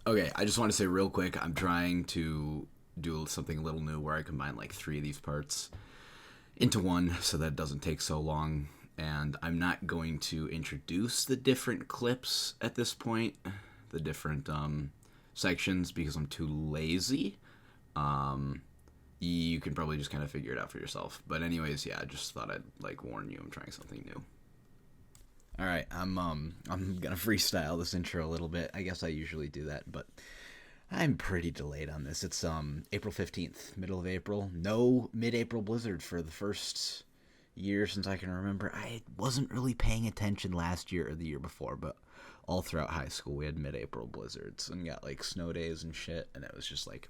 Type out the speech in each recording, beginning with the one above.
Okay, I just want to say real quick, I'm trying to do something a little new where I combine like three of these parts into one so that it doesn't take so long. And I'm not going to introduce the different clips at this point, the different sections, because I'm too lazy. Um, you can probably just kind of figure it out for yourself. But anyways, yeah, I just thought I'd like warn you I'm trying something new. All right, I'm gonna freestyle this intro a little bit. I guess I usually do that, but I'm pretty delayed on this. It's April 15th, middle of April. No mid-April blizzard for the first year since I can remember. I wasn't really paying attention last year or the year before, but all throughout high school we had mid-April blizzards and got like snow days and shit, and it was just like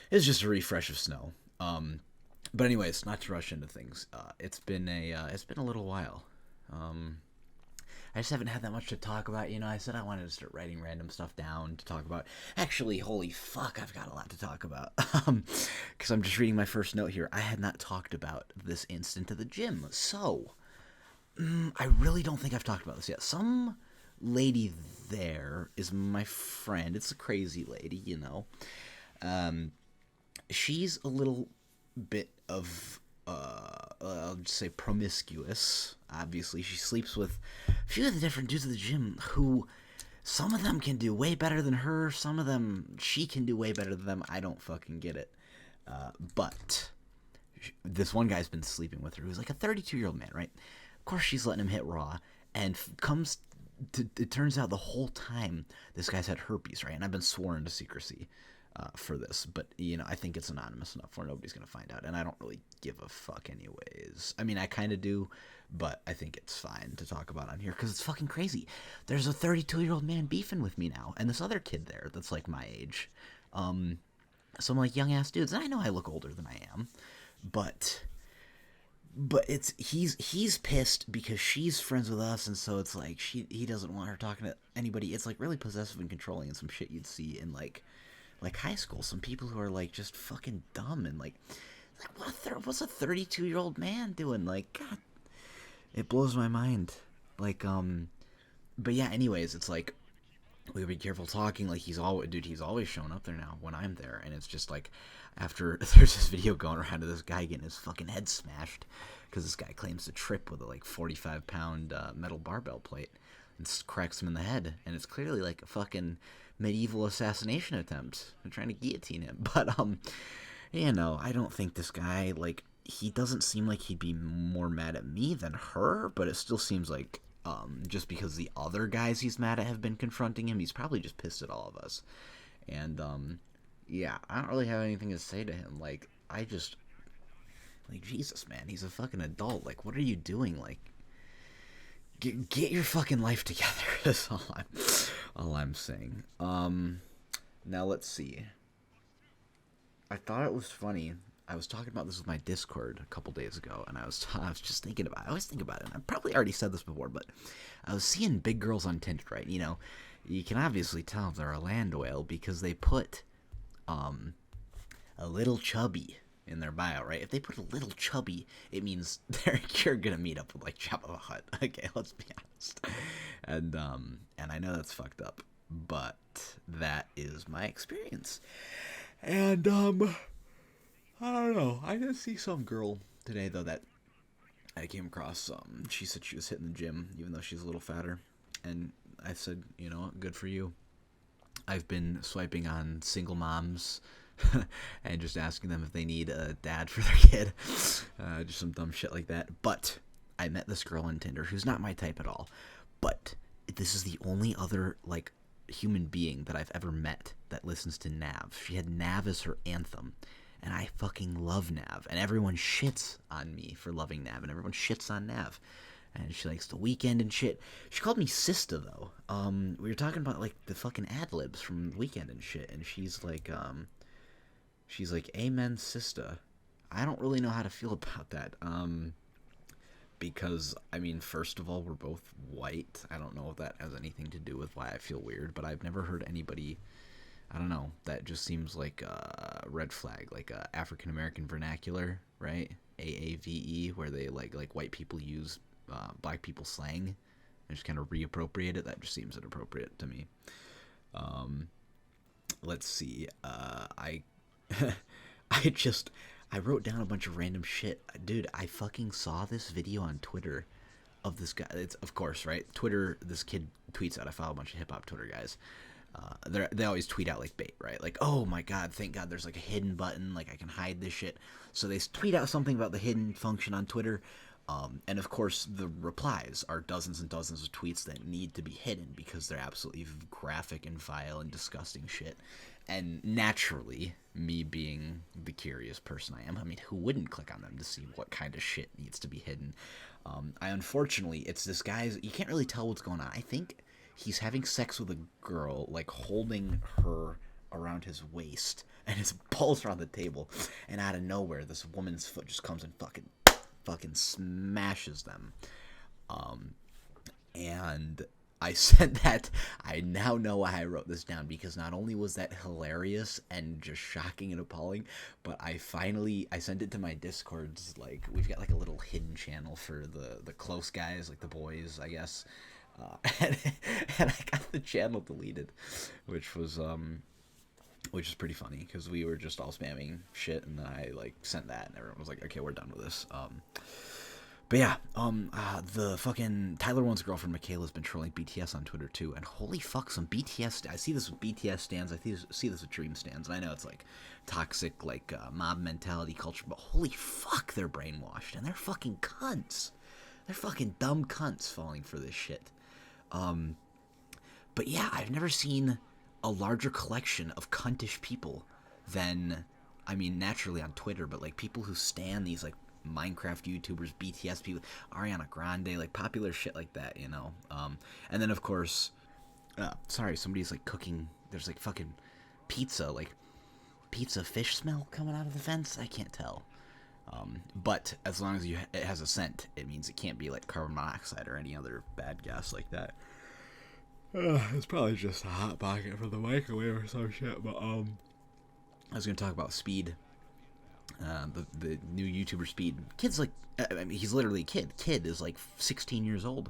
it's just a refresh of snow. But anyways, not to rush into things. It's been a little while. Um, I just haven't had that much to talk about. You know, I said I wanted to start writing random stuff down to talk about. Actually, holy fuck, I've got a lot to talk about. Because I'm just reading my first note here. I had not talked about this instant to the gym. So, I really don't think I've talked about this yet. Some lady there is my friend. It's a crazy lady, you know. Um, she's a little bit of I'll just say promiscuous. Obviously, she sleeps with a few of the different dudes at the gym who some of them can do way better than her. Some of them she can do way better than them. I don't fucking get it. But this one guy's been sleeping with her who's like a 32-year-old man, right? Of course, she's letting him hit raw, and comes. It turns out the whole time this guy's had herpes, right? And I've been sworn to secrecy for this, but you know, I think it's anonymous enough where nobody's gonna find out, and I don't really give a fuck anyways. I mean, I kind of do, but I think it's fine to talk about on here because it's fucking crazy. There's a 32-year-old man beefing with me now, and this other kid there that's like my age, some like young ass dudes, and I know I look older than I am, but it's he's pissed because she's friends with us, and so it's like he doesn't want her talking to anybody. It's like really possessive and controlling and some shit you'd see in like high school. Some people who are like just fucking dumb and like what's a 32-year-old man doing? Like, God, it blows my mind. Like, but yeah. Anyways, it's like we gotta be careful talking. Like he's always showing up there now when I'm there, and it's just like after there's this video going around of this guy getting his fucking head smashed because this guy claims to trip with a like 45-pound metal barbell plate and cracks him in the head, and it's clearly like a fucking medieval assassination attempt. They're trying to guillotine him, but you know, I don't think this guy like he doesn't seem like he'd be more mad at me than her, but it still seems like just because the other guys he's mad at have been confronting him, he's probably just pissed at all of us. And yeah, I don't really have anything to say to him. Like, I just like Jesus, man, he's a fucking adult. Like, what are you doing? Like, get your fucking life together. That's all I'm saying. Now let's see. I thought it was funny. I was talking about this with my Discord a couple days ago, and I was just thinking about it. I always think about it, and I probably already said this before, but I was seeing big girls on Tinder, right? You know, you can obviously tell if they're a land whale because they put a little chubby in their bio, right? If they put a little chubby, it means you're gonna meet up with like Jabba the Hutt. Okay, let's be honest. And I know that's fucked up, but that is my experience. And I don't know. I did see some girl today though that I came across. She said she was hitting the gym even though she's a little fatter, and I said, you know, good for you. I've been swiping on single moms and just asking them if they need a dad for their kid. Just some dumb shit like that. But I met this girl on Tinder who's not my type at all. But this is the only other, like, human being that I've ever met that listens to Nav. She had Nav as her anthem. And I fucking love Nav. And everyone shits on me for loving Nav. And everyone shits on Nav. And she likes The Weeknd and shit. She called me Sista, though. We were talking about, like, the fucking ad-libs from The Weeknd and shit. And she's like, amen, Sista. I don't really know how to feel about that. Because, I mean, first of all, we're both white. I don't know if that has anything to do with why I feel weird. But I've never heard anybody, I don't know, that just seems like a red flag. Like African-American vernacular, right? AAVE, where they, like white people use black people slang and just kind of reappropriate it. That just seems inappropriate to me. let's see. I wrote down a bunch of random shit. Dude, I fucking saw this video on Twitter of this guy. It's, of course, right? Twitter, this kid tweets out. I follow a bunch of hip hop Twitter guys. They always tweet out like bait, right? Like, oh my god, thank god there's like a hidden button, like I can hide this shit. So they tweet out something about the hidden function on Twitter. And of course, the replies are dozens and dozens of tweets that need to be hidden because they're absolutely graphic and vile and disgusting shit. And naturally, me being the curious person I am, I mean, who wouldn't click on them to see what kind of shit needs to be hidden? Unfortunately, it's this guy's. You can't really tell what's going on. I think he's having sex with a girl, like holding her around his waist, and his balls are on the table. And out of nowhere, this woman's foot just comes and fucking smashes them. And I said that. I now know why I wrote this down, because not only was that hilarious and just shocking and appalling, but I sent it to my Discords. Like, we've got like a little hidden channel for the close guys, like the boys, I guess. And I got the channel deleted, which was pretty funny, because we were just all spamming shit, and then I like sent that, and everyone was like, okay, we're done with this. But yeah, the fucking Tyler One's girlfriend Michaela's been trolling BTS on Twitter too, and holy fuck, some BTS. I see this with BTS stands. I see this with Dream stands, and I know it's like toxic, like mob mentality culture, but holy fuck, they're brainwashed, and they're fucking cunts. They're fucking dumb cunts falling for this shit. But yeah, I've never seen a larger collection of cuntish people than, I mean, naturally on Twitter, but like people who stan these like Minecraft YouTubers, BTS people, Ariana Grande, like popular shit like that, you know. And then of course, sorry, somebody's like cooking. There's like fucking pizza, like pizza fish smell coming out of the fence. I can't tell. But as long as it has a scent, it means it can't be like carbon monoxide or any other bad gas like that. It's probably just a hot pocket from the microwave or some shit. But I was gonna talk about Speed. The new YouTuber Speed. Kid's like, I mean, he's literally a kid. Kid is like 16 years old,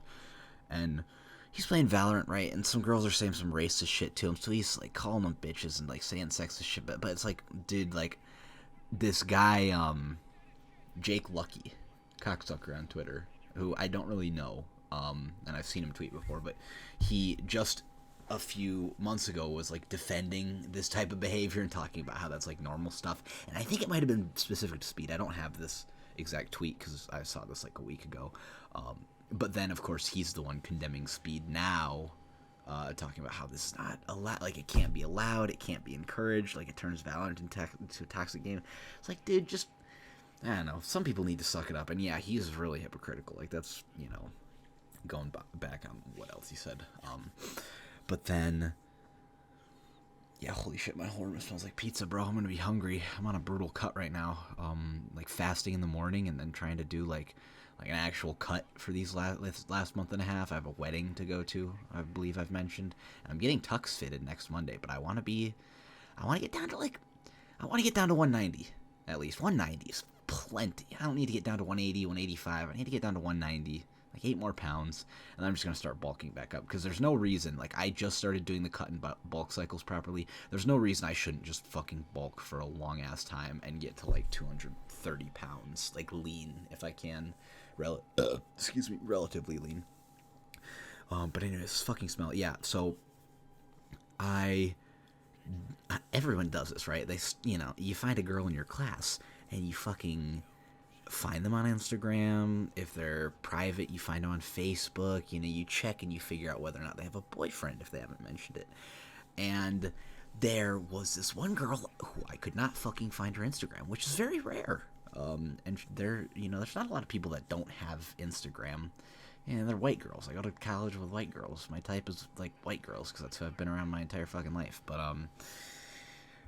and he's playing Valorant, right? And some girls are saying some racist shit to him, so he's like calling them bitches and like saying sexist shit. But it's like, dude, like this guy, Jake Lucky, cocksucker on Twitter, who I don't really know, and I've seen him tweet before, but he just a few months ago was like defending this type of behavior and talking about how that's like normal stuff. And I think it might have been specific to Speed. I don't have this exact tweet because I saw this like a week ago. But then of course he's the one condemning Speed now, talking about how this is not allowed, like it can't be allowed, it can't be encouraged, like it turns Valorant into a toxic game. It's like, dude, just, I don't know, some people need to suck it up. And yeah, he's really hypocritical. Like that's, you know, going back on what else he said. But then, yeah, holy shit, my whole room smells like pizza, bro. I'm gonna be hungry. I'm on a brutal cut right now. Like fasting in the morning and then trying to do like an actual cut for these last month and a half. I have a wedding to go to, I believe I've mentioned. And I'm getting tux fitted next Monday, but I want to get down to 190 at least. 190 is plenty. I don't need to get down to 180, 185. I need to get down to 190. Like 8 more pounds, and I'm just going to start bulking back up, because there's no reason, like I just started doing the cut and bulk cycles properly, there's no reason I shouldn't just fucking bulk for a long ass time and get to like 230 pounds, like lean, if I can, relatively lean. But anyway, this fucking smell, yeah, so everyone does this, right? You know, you find a girl in your class, and you fucking find them on Instagram. If they're private, you find them on Facebook. You know, you check and you figure out whether or not they have a boyfriend if they haven't mentioned it. And there was this one girl who I could not fucking find her Instagram, which is very rare. And there's not a lot of people that don't have Instagram. And they're white girls. I go to college with white girls. My type is like white girls because that's who I've been around my entire fucking life. But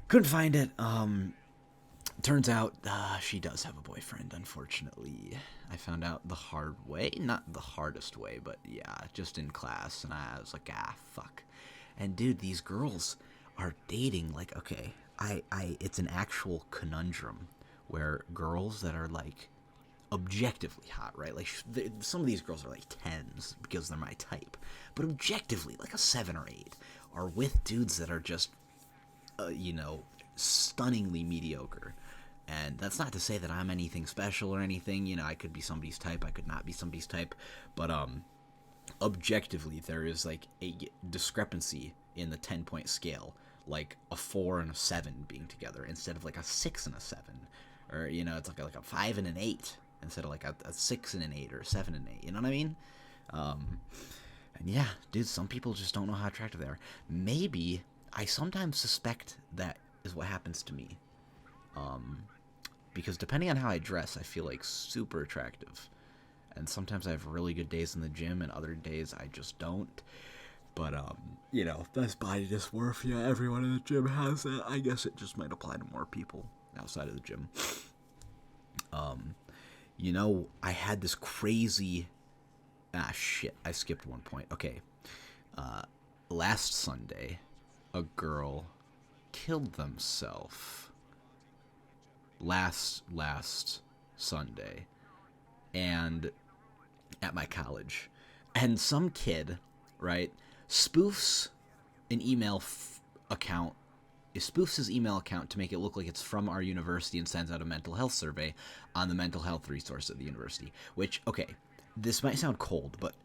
couldn't find it. Turns out she does have a boyfriend, unfortunately. I found out the hard way. Not the hardest way, but yeah, just in class. And I was like, fuck. And dude, these girls are dating, like, okay, it's an actual conundrum where girls that are, like, objectively hot, right? Like, some of these girls are, like, 10s because they're my type. But objectively, like a 7 or 8, are with dudes that are just stunningly mediocre. And that's not to say that I'm anything special or anything. I could be somebody's type, I could not be somebody's type, but objectively, there is like a discrepancy in the 10-point scale, like a 4 and a 7 being together instead of like a 6 and a 7, or it's like a 5 and an 8 instead of like a 6 and an 8 or a 7 and an 8. You know what I mean? And yeah, dude, some people just don't know how attractive they are. Maybe I sometimes suspect that is what happens to me. Because depending on how I dress, I feel like super attractive. And sometimes I have really good days in the gym, and other days I just don't. But, that's body dysmorphia. Everyone in the gym has that. I guess it just might apply to more people outside of the gym. I had this crazy... shit, I skipped one point. Okay. Last Sunday, a girl killed themselves. Last Sunday. And at my college. And some kid, right, spoofs an email account. It spoofs his email account to make it look like it's from our university and sends out a mental health survey on the mental health resource at the university. Which, okay, this might sound cold, but,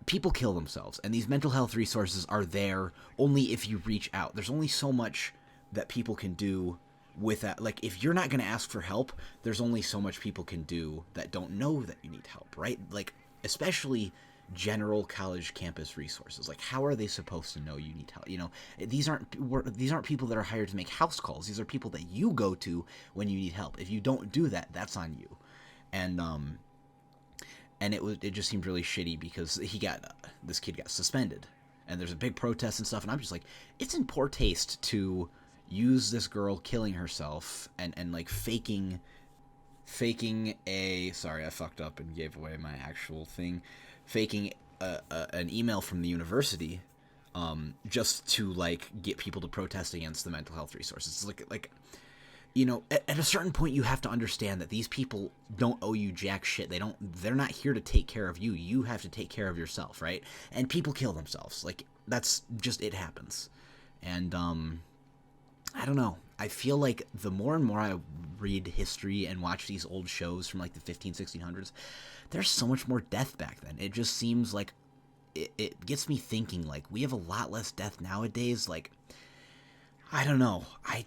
people kill themselves. And these mental health resources are there only if you reach out. There's only so much that people can do with that. Like, if you're not going to ask for help, there's only so much people can do that don't know that you need help, right? Like, especially general college campus resources. Like, how are they supposed to know you need help? These aren't people that are hired to make house calls. These are people that you go to when you need help. If you don't do that, that's on you. And it just seemed really shitty because this kid got suspended, and there's a big protest and stuff. And I'm just like, it's in poor taste to use this girl killing herself and like faking a... Sorry, I fucked up and gave away my actual thing. Faking an email from the university just to like get people to protest against the mental health resources. It's like at a certain point you have to understand that these people don't owe you jack shit. They're not here to take care of you. You have to take care of yourself, right? And people kill themselves. Like, that's just... it happens. And I don't know. I feel like the more and more I read history and watch these old shows from like the 1600s, there's so much more death back then. It just seems like it gets me thinking, like, we have a lot less death nowadays. Like, I don't know. I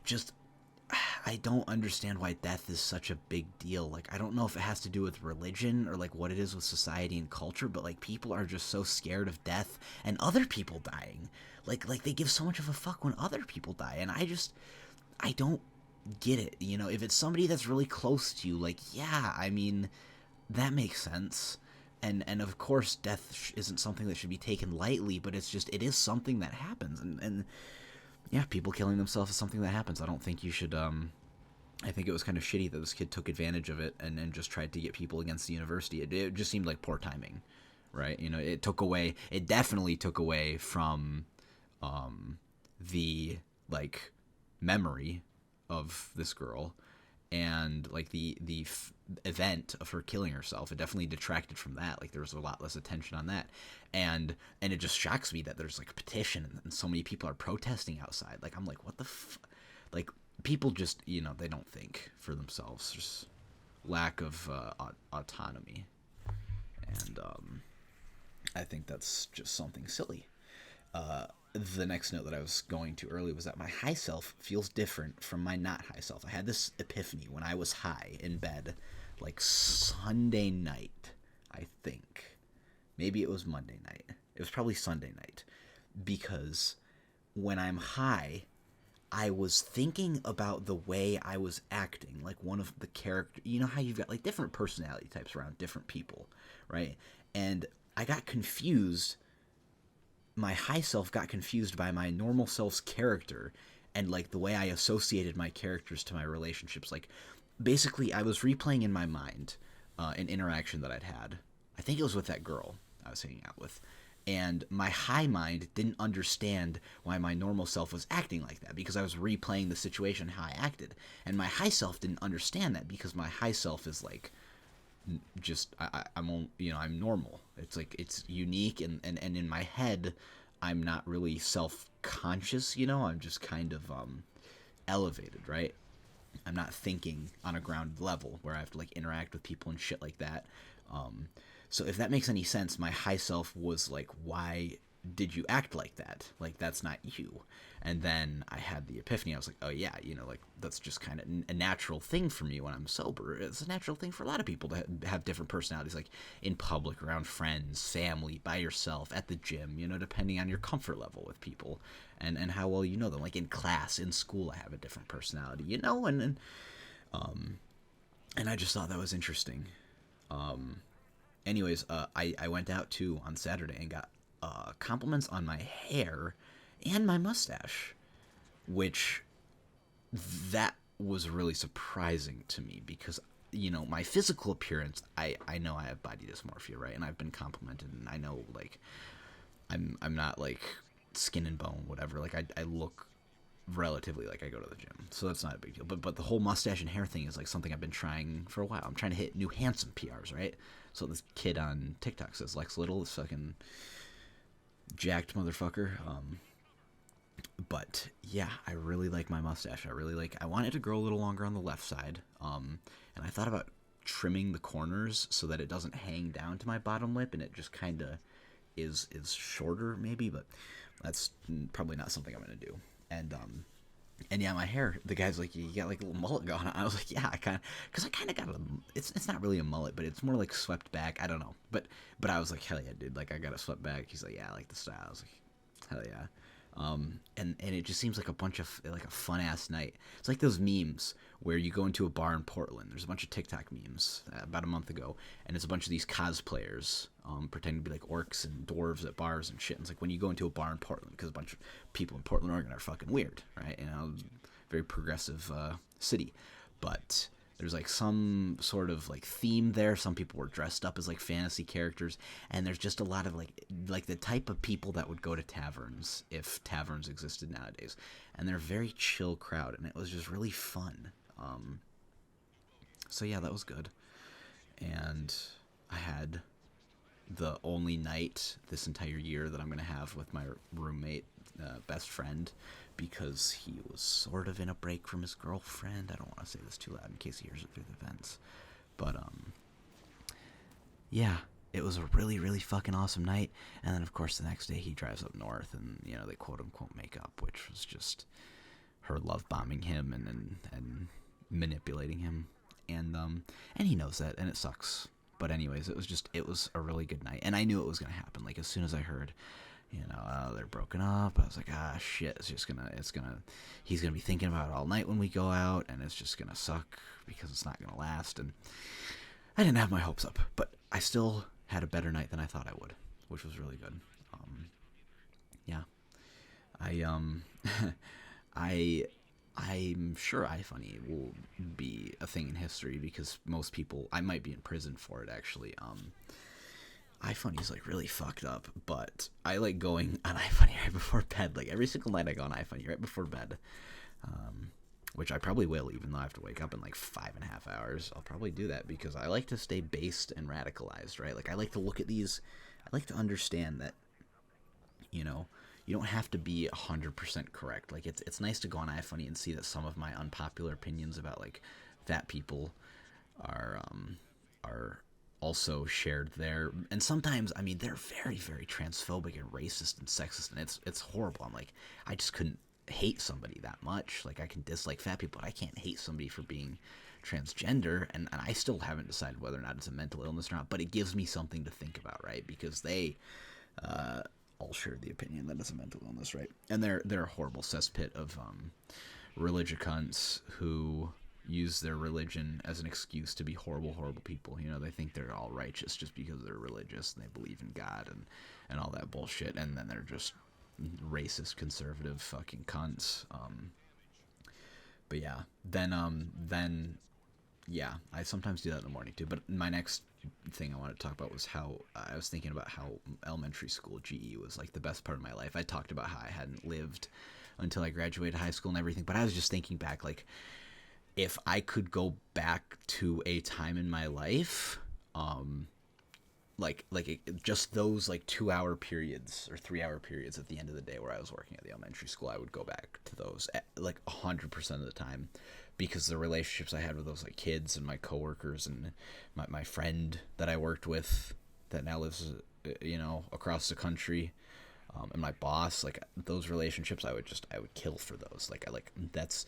don't understand why death is such a big deal. Like, I don't know if it has to do with religion or like what it is with society and culture, but like people are just so scared of death and other people dying. Like they give so much of a fuck when other people die, and I don't get it. If it's somebody that's really close to you, like, yeah, I mean, that makes sense. And of course, death isn't something that should be taken lightly, but it is something that happens. And yeah, people killing themselves is something that happens. I don't think you should, I think it was kind of shitty that this kid took advantage of it and just tried to get people against the university. It just seemed like poor timing, right? It definitely took away from the, like, memory of this girl and, like, the event of her killing herself. It definitely detracted from that. Like, there was a lot less attention on that. And it just shocks me that there's, like, a petition and so many people are protesting outside. Like, I'm like, what the like, people just, they don't think for themselves. There's lack of autonomy. And I think that's just something silly. The next note that I was going to early was that my high self feels different from my not high self. I had this epiphany when I was high in bed, like Sunday night, I think. Maybe it was Monday night. It was probably Sunday night. Because when I'm high, I was thinking about the way I was acting, like one of the characters. You know how you've got like different personality types around different people, right? And I got confused. My high self got confused by my normal self's character and like the way I associated my characters to my relationships. Like, basically, I was replaying in my mind an interaction that I'd had. I think it was with that girl I was hanging out with. And my high mind didn't understand why my normal self was acting like that, because I was replaying the situation, how I acted. And my high self didn't understand that, because my high self is like, just, I'm normal. It's like, it's unique, and in my head, I'm not really conscious, you know. I'm just kind of elevated, right? I'm not thinking on a ground level where I have to like interact with people and shit like that. Um, so if that makes any sense, my high self was like, why did you act like that? Like, that's not you. And then I had the epiphany. I was like, oh yeah, you know, like that's just kind of a natural thing for me when I'm sober. It's a natural thing for a lot of people to have different personalities, like in public, around friends, family, by yourself, at the gym, you know, depending on your comfort level with people and how well you know them. Like in class, in school, I have a different personality, you know, and I just thought that was interesting. Anyways, I went out too on Saturday and got compliments on my hair and my mustache, which that was really surprising to me because you know my physical appearance. I know I have body dysmorphia, right? And I've been complimented, and I know like I'm not like skin and bone, whatever. Like I look relatively like I go to the gym, so that's not a big deal. But the whole mustache and hair thing is like something I've been trying for a while. I'm trying to hit new handsome PRs, right? So this kid on TikTok says Lex Little is fucking jacked motherfucker. But yeah, I really like my mustache. I want it to grow a little longer on the left side. And I thought about trimming the corners so that it doesn't hang down to my bottom lip and it just kind of is shorter maybe, but that's probably not something I'm gonna do. And yeah, my hair. The guy's like, you got like a little mullet going on. I was like, yeah, because I kind of got a. It's not really a mullet, but it's more like swept back. I don't know, but I was like, hell yeah, dude. Like I got it swept back. He's like, yeah, I like the style. I was like, hell yeah. And it just seems like a bunch of like a fun ass night. It's like those memes where you go into a bar in Portland. There's a bunch of TikTok memes about a month ago, and it's a bunch of these cosplayers pretending to be like orcs and dwarves at bars and shit. And it's like when you go into a bar in Portland, because a bunch of people in Portland, Oregon, are fucking weird, right? You know, very progressive city, but there's like some sort of like theme there. Some people were dressed up as like fantasy characters, and there's just a lot of like the type of people that would go to taverns if taverns existed nowadays. And they're a very chill crowd, and it was just really fun. So yeah, that was good. And I had the only night this entire year that I'm gonna have with my roommate, best friend, because he was sort of in a break from his girlfriend. I don't want to say this too loud in case he hears it through the vents, but yeah, it was a really really fucking awesome night. And then of course the next day he drives up north, and you know they quote unquote make up, which was just her love bombing him and manipulating him, and he knows that, and it sucks. But anyways, it was a really good night, and I knew it was gonna happen. Like as soon as I heard, you know, they're broken up, I was like, ah, shit, he's gonna be thinking about it all night when we go out, and it's just gonna suck because it's not gonna last. And I didn't have my hopes up, but I still had a better night than I thought I would, which was really good. Yeah, I I I'm sure iFunny will be a thing in history because most people, I might be in prison for it actually. iFunny is like really fucked up, but I like going on iFunny right before bed. Like every single night I go on iFunny right before bed, which I probably will, even though I have to wake up in like 5.5 hours. I'll probably do that because I like to stay based and radicalized, right? Like I like to look at these, I like to understand that, you know, you don't have to be 100% correct. Like it's nice to go on iFunny and see that some of my unpopular opinions about like fat people are also shared there. And sometimes, I mean, they're very very transphobic and racist and sexist, and it's horrible. I'm like, I just couldn't hate somebody that much. Like I can dislike fat people, but I can't hate somebody for being transgender, and I still haven't decided whether or not it's a mental illness or not, but it gives me something to think about, right? Because they all share the opinion that it's a mental illness, right? And they're a horrible cesspit of religious cunts who use their religion as an excuse to be horrible people. You know, they think they're all righteous just because they're religious and they believe in God and all that bullshit, and then they're just racist conservative fucking cunts. But yeah, then yeah, I sometimes do that in the morning too. But my next thing I wanted to talk about was how I was thinking about how elementary school GE was like the best part of my life. I talked about how I hadn't lived until I graduated high school and everything, but I was just thinking back, like if I could go back to a time in my life, just those like 2 hour periods or 3 hour periods at the end of the day where I was working at the elementary school, I would go back to those like 100% of the time, because the relationships I had with those like kids and my coworkers and my friend that I worked with that now lives across the country, and my boss, like those relationships, I would kill for those. That's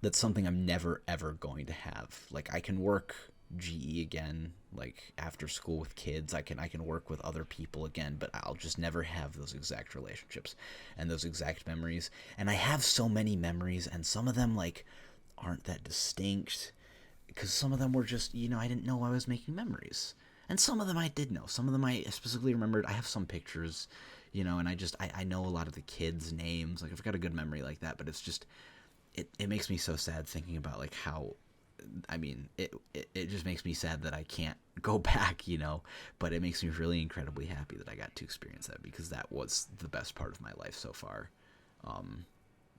that's something I'm never ever going to have. Like I can work GE again, like after school with kids. I can work with other people again, but I'll just never have those exact relationships and those exact memories. And I have so many memories, and some of them like aren't that distinct because some of them were just, I didn't know I was making memories. And some of them I did know. Some of them I specifically remembered. I have some pictures, and I know a lot of the kids' names. Like I've got a good memory like that, but it's just it makes me so sad thinking about like how, it just makes me sad that I can't go back, but it makes me really incredibly happy that I got to experience that, because that was the best part of my life so far.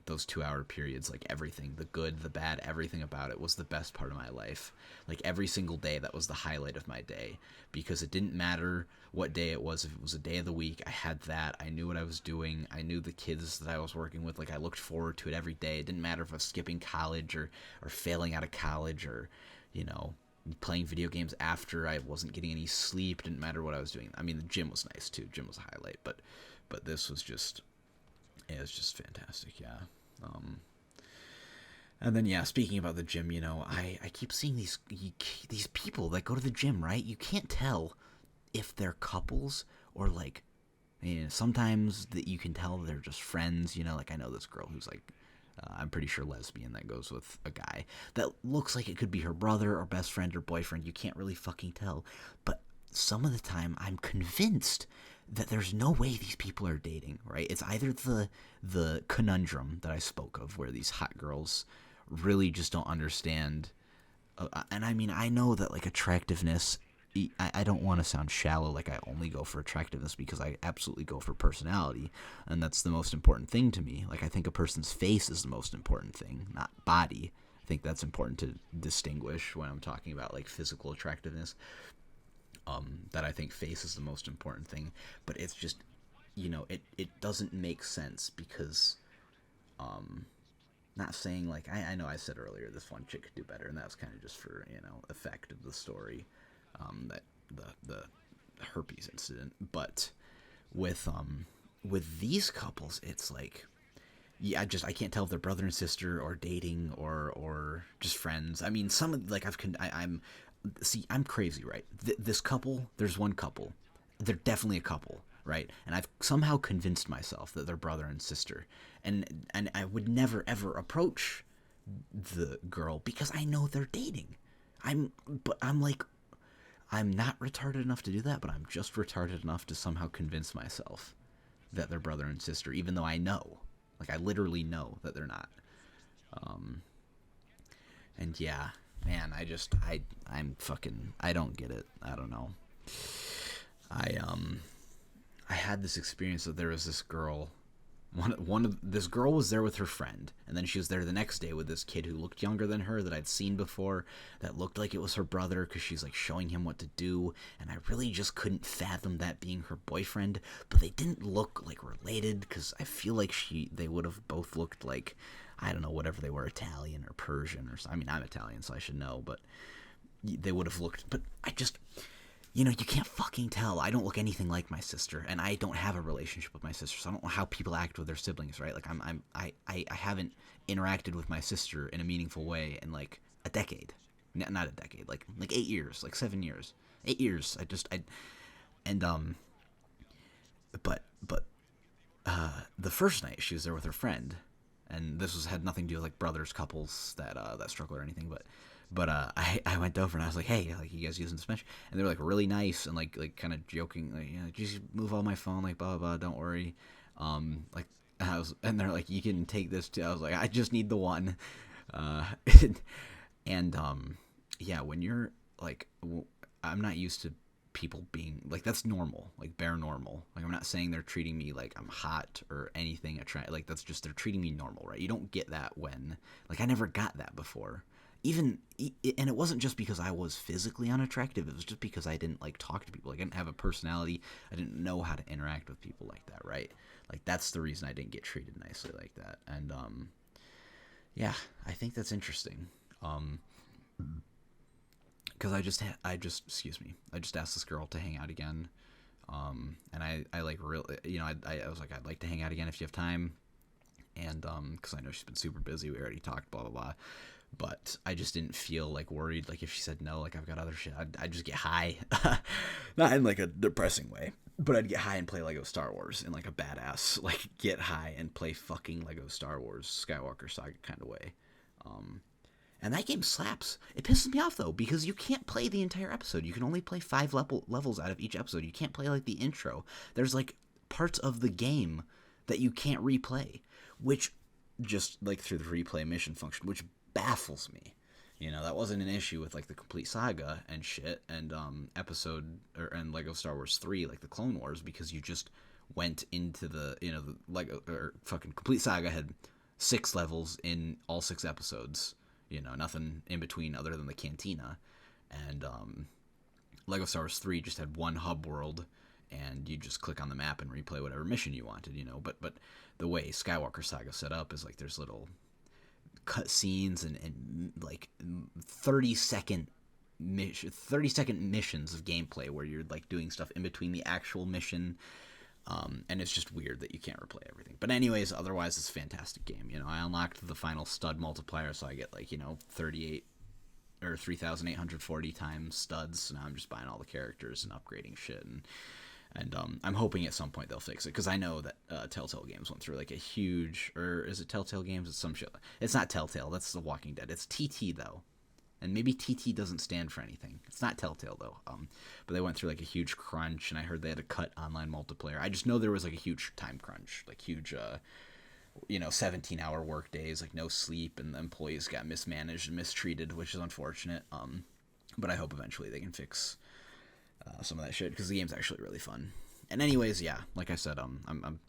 Those 2 hour periods, like everything, the good, the bad, everything about it was the best part of my life. Like every single day, that was the highlight of my day, because it didn't matter what day it was. If it was a day of the week, I had that. I knew what I was doing. I knew the kids that I was working with. Like I looked forward to it every day. It didn't matter if I was skipping college or failing out of college or, playing video games after I wasn't getting any sleep. It didn't matter what I was doing. I mean, the gym was nice too. Gym was a highlight, but this was just, it was just fantastic, yeah. And then, yeah, speaking about the gym, I keep seeing these people that go to the gym, right? You can't tell if they're couples or, like, sometimes that you can tell they're just friends, like I know this girl who's, like, I'm pretty sure lesbian, that goes with a guy that looks like it could be her brother or best friend or boyfriend. You can't really fucking tell. But some of the time, I'm convinced that there's no way these people are dating, right? It's either the conundrum that I spoke of, where these hot girls really just don't understand. And I mean, I know that like attractiveness, I don't want to sound shallow, like I only go for attractiveness, because I absolutely go for personality, and that's the most important thing to me. Like I think a person's face is the most important thing, not body. I think that's important to distinguish when I'm talking about like physical attractiveness. That I think face is the most important thing, but it's just, it doesn't make sense because, not saying like, I know I said earlier this one chick could do better, and that was kind of just for, effect of the story, that the herpes incident, but with these couples, it's like, yeah, I can't tell if they're brother and sister or dating or just friends. I mean, some of like I'm crazy, right? This couple, there's one couple. They're definitely a couple, right? And I've somehow convinced myself that they're brother and sister. And I would never, ever approach the girl because I know they're dating. I'm not retarded enough to do that, but I'm just retarded enough to somehow convince myself that they're brother and sister, even though I know. Like, I literally know that they're not. And yeah, man, I don't get it. I don't know. I had this experience that there was this girl. This girl was there with her friend, and then she was there the next day with this kid who looked younger than her that I'd seen before, that looked like it was her brother because she's like showing him what to do, and I really just couldn't fathom that being her boyfriend. But they didn't look like related because I feel like they would have both looked like, I don't know, whatever they were, Italian or Persian or something. I mean, I'm Italian, so I should know, but they would have looked. But I just, you can't fucking tell. I don't look anything like my sister, and I don't have a relationship with my sister, so I don't know how people act with their siblings, right? Like I haven't interacted with my sister in a meaningful way in like a decade, not a decade, like 8 years, like 7 years, 8 years. But the first night she was there with her friend, and this had nothing to do with like brothers, couples that struggle or anything, but I went over and I was like, hey, like, you guys using Spanish? And they were like really nice and like kind of joking, like, just move on my phone, like blah blah blah, don't worry. Like and they're like, you can take this too. I was like, I just need the one. And yeah, when you're like, I'm not used to people being like, that's normal, like bare normal. Like, I'm not saying they're treating me like I'm hot or anything like that's just, they're treating me normal, right? You don't get that when, like, I never got that before. and it wasn't just because I was physically unattractive. It was just because I didn't like talk to people. Like I didn't have a personality. I didn't know how to interact with people like that, right? Like that's the reason I didn't get treated nicely like that. And yeah, I think that's interesting. Because excuse me, I just asked this girl to hang out again. And I like really, I was like, I'd like to hang out again if you have time. And because I know she's been super busy, we already talked, blah blah blah. But I just didn't feel like worried. Like if she said no, like I've got other shit, I'd just get high, not in like a depressing way, but I'd get high and play Lego Star Wars in like a badass, like get high and play fucking Lego Star Wars Skywalker Saga kind of way. And that game slaps. It pisses me off though because you can't play the entire episode. You can only play 5 levels out of each episode. You can't play like the intro. There's like parts of the game that you can't replay, which just like through the replay mission function, which baffles me. That wasn't an issue with like the complete saga and shit and and Lego Star Wars 3, like the Clone Wars, because you just went into the the Lego or fucking complete saga had 6 levels in all 6 episodes. Nothing in between other than the cantina. And Lego Star Wars 3 just had one hub world, and you just click on the map and replay whatever mission you wanted. But the way Skywalker Saga set up is like there's little cut scenes and like 30-second missions of gameplay where you're like doing stuff in between the actual mission. And it's just weird that you can't replay everything. But anyways, otherwise it's a fantastic game. I unlocked the final stud multiplier, so I get like 38 or 3,840 times studs. So now I'm just buying all the characters and upgrading shit, and I'm hoping at some point they'll fix it, because I know that Telltale Games went through like a huge, or is it Telltale Games? It's some shit. It's not Telltale. That's The Walking Dead. It's TT though. And maybe TT doesn't stand for anything. It's not Telltale though. But they went through like a huge crunch, and I heard they had to cut online multiplayer. I just know there was like a huge time crunch, like huge, 17-hour work days, like no sleep, and the employees got mismanaged and mistreated, which is unfortunate. But I hope eventually they can fix some of that shit, because the game's actually really fun. And anyways, yeah, like I said, I'm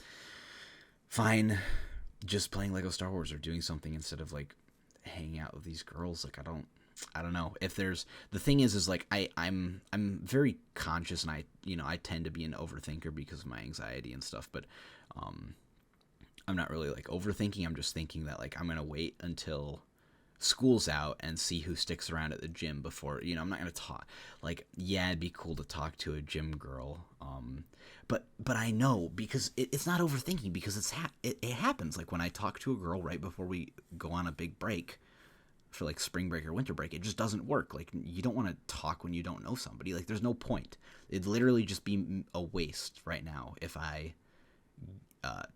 fine just playing Lego Star Wars or doing something instead of like hanging out with these girls. Like I don't know if there's, the thing is like I'm very conscious, and I tend to be an overthinker because of my anxiety and stuff, but I'm not really like overthinking. I'm just thinking that like I'm gonna wait until school's out and see who sticks around at the gym before, I'm not gonna talk. Like, yeah, it'd be cool to talk to a gym girl, but I know, because it's not overthinking, because it happens. Like when I talk to a girl right before we go on a big break for like spring break or winter break, it just doesn't work. Like, you don't want to talk when you don't know somebody. Like, there's no point. It'd literally just be a waste right now if I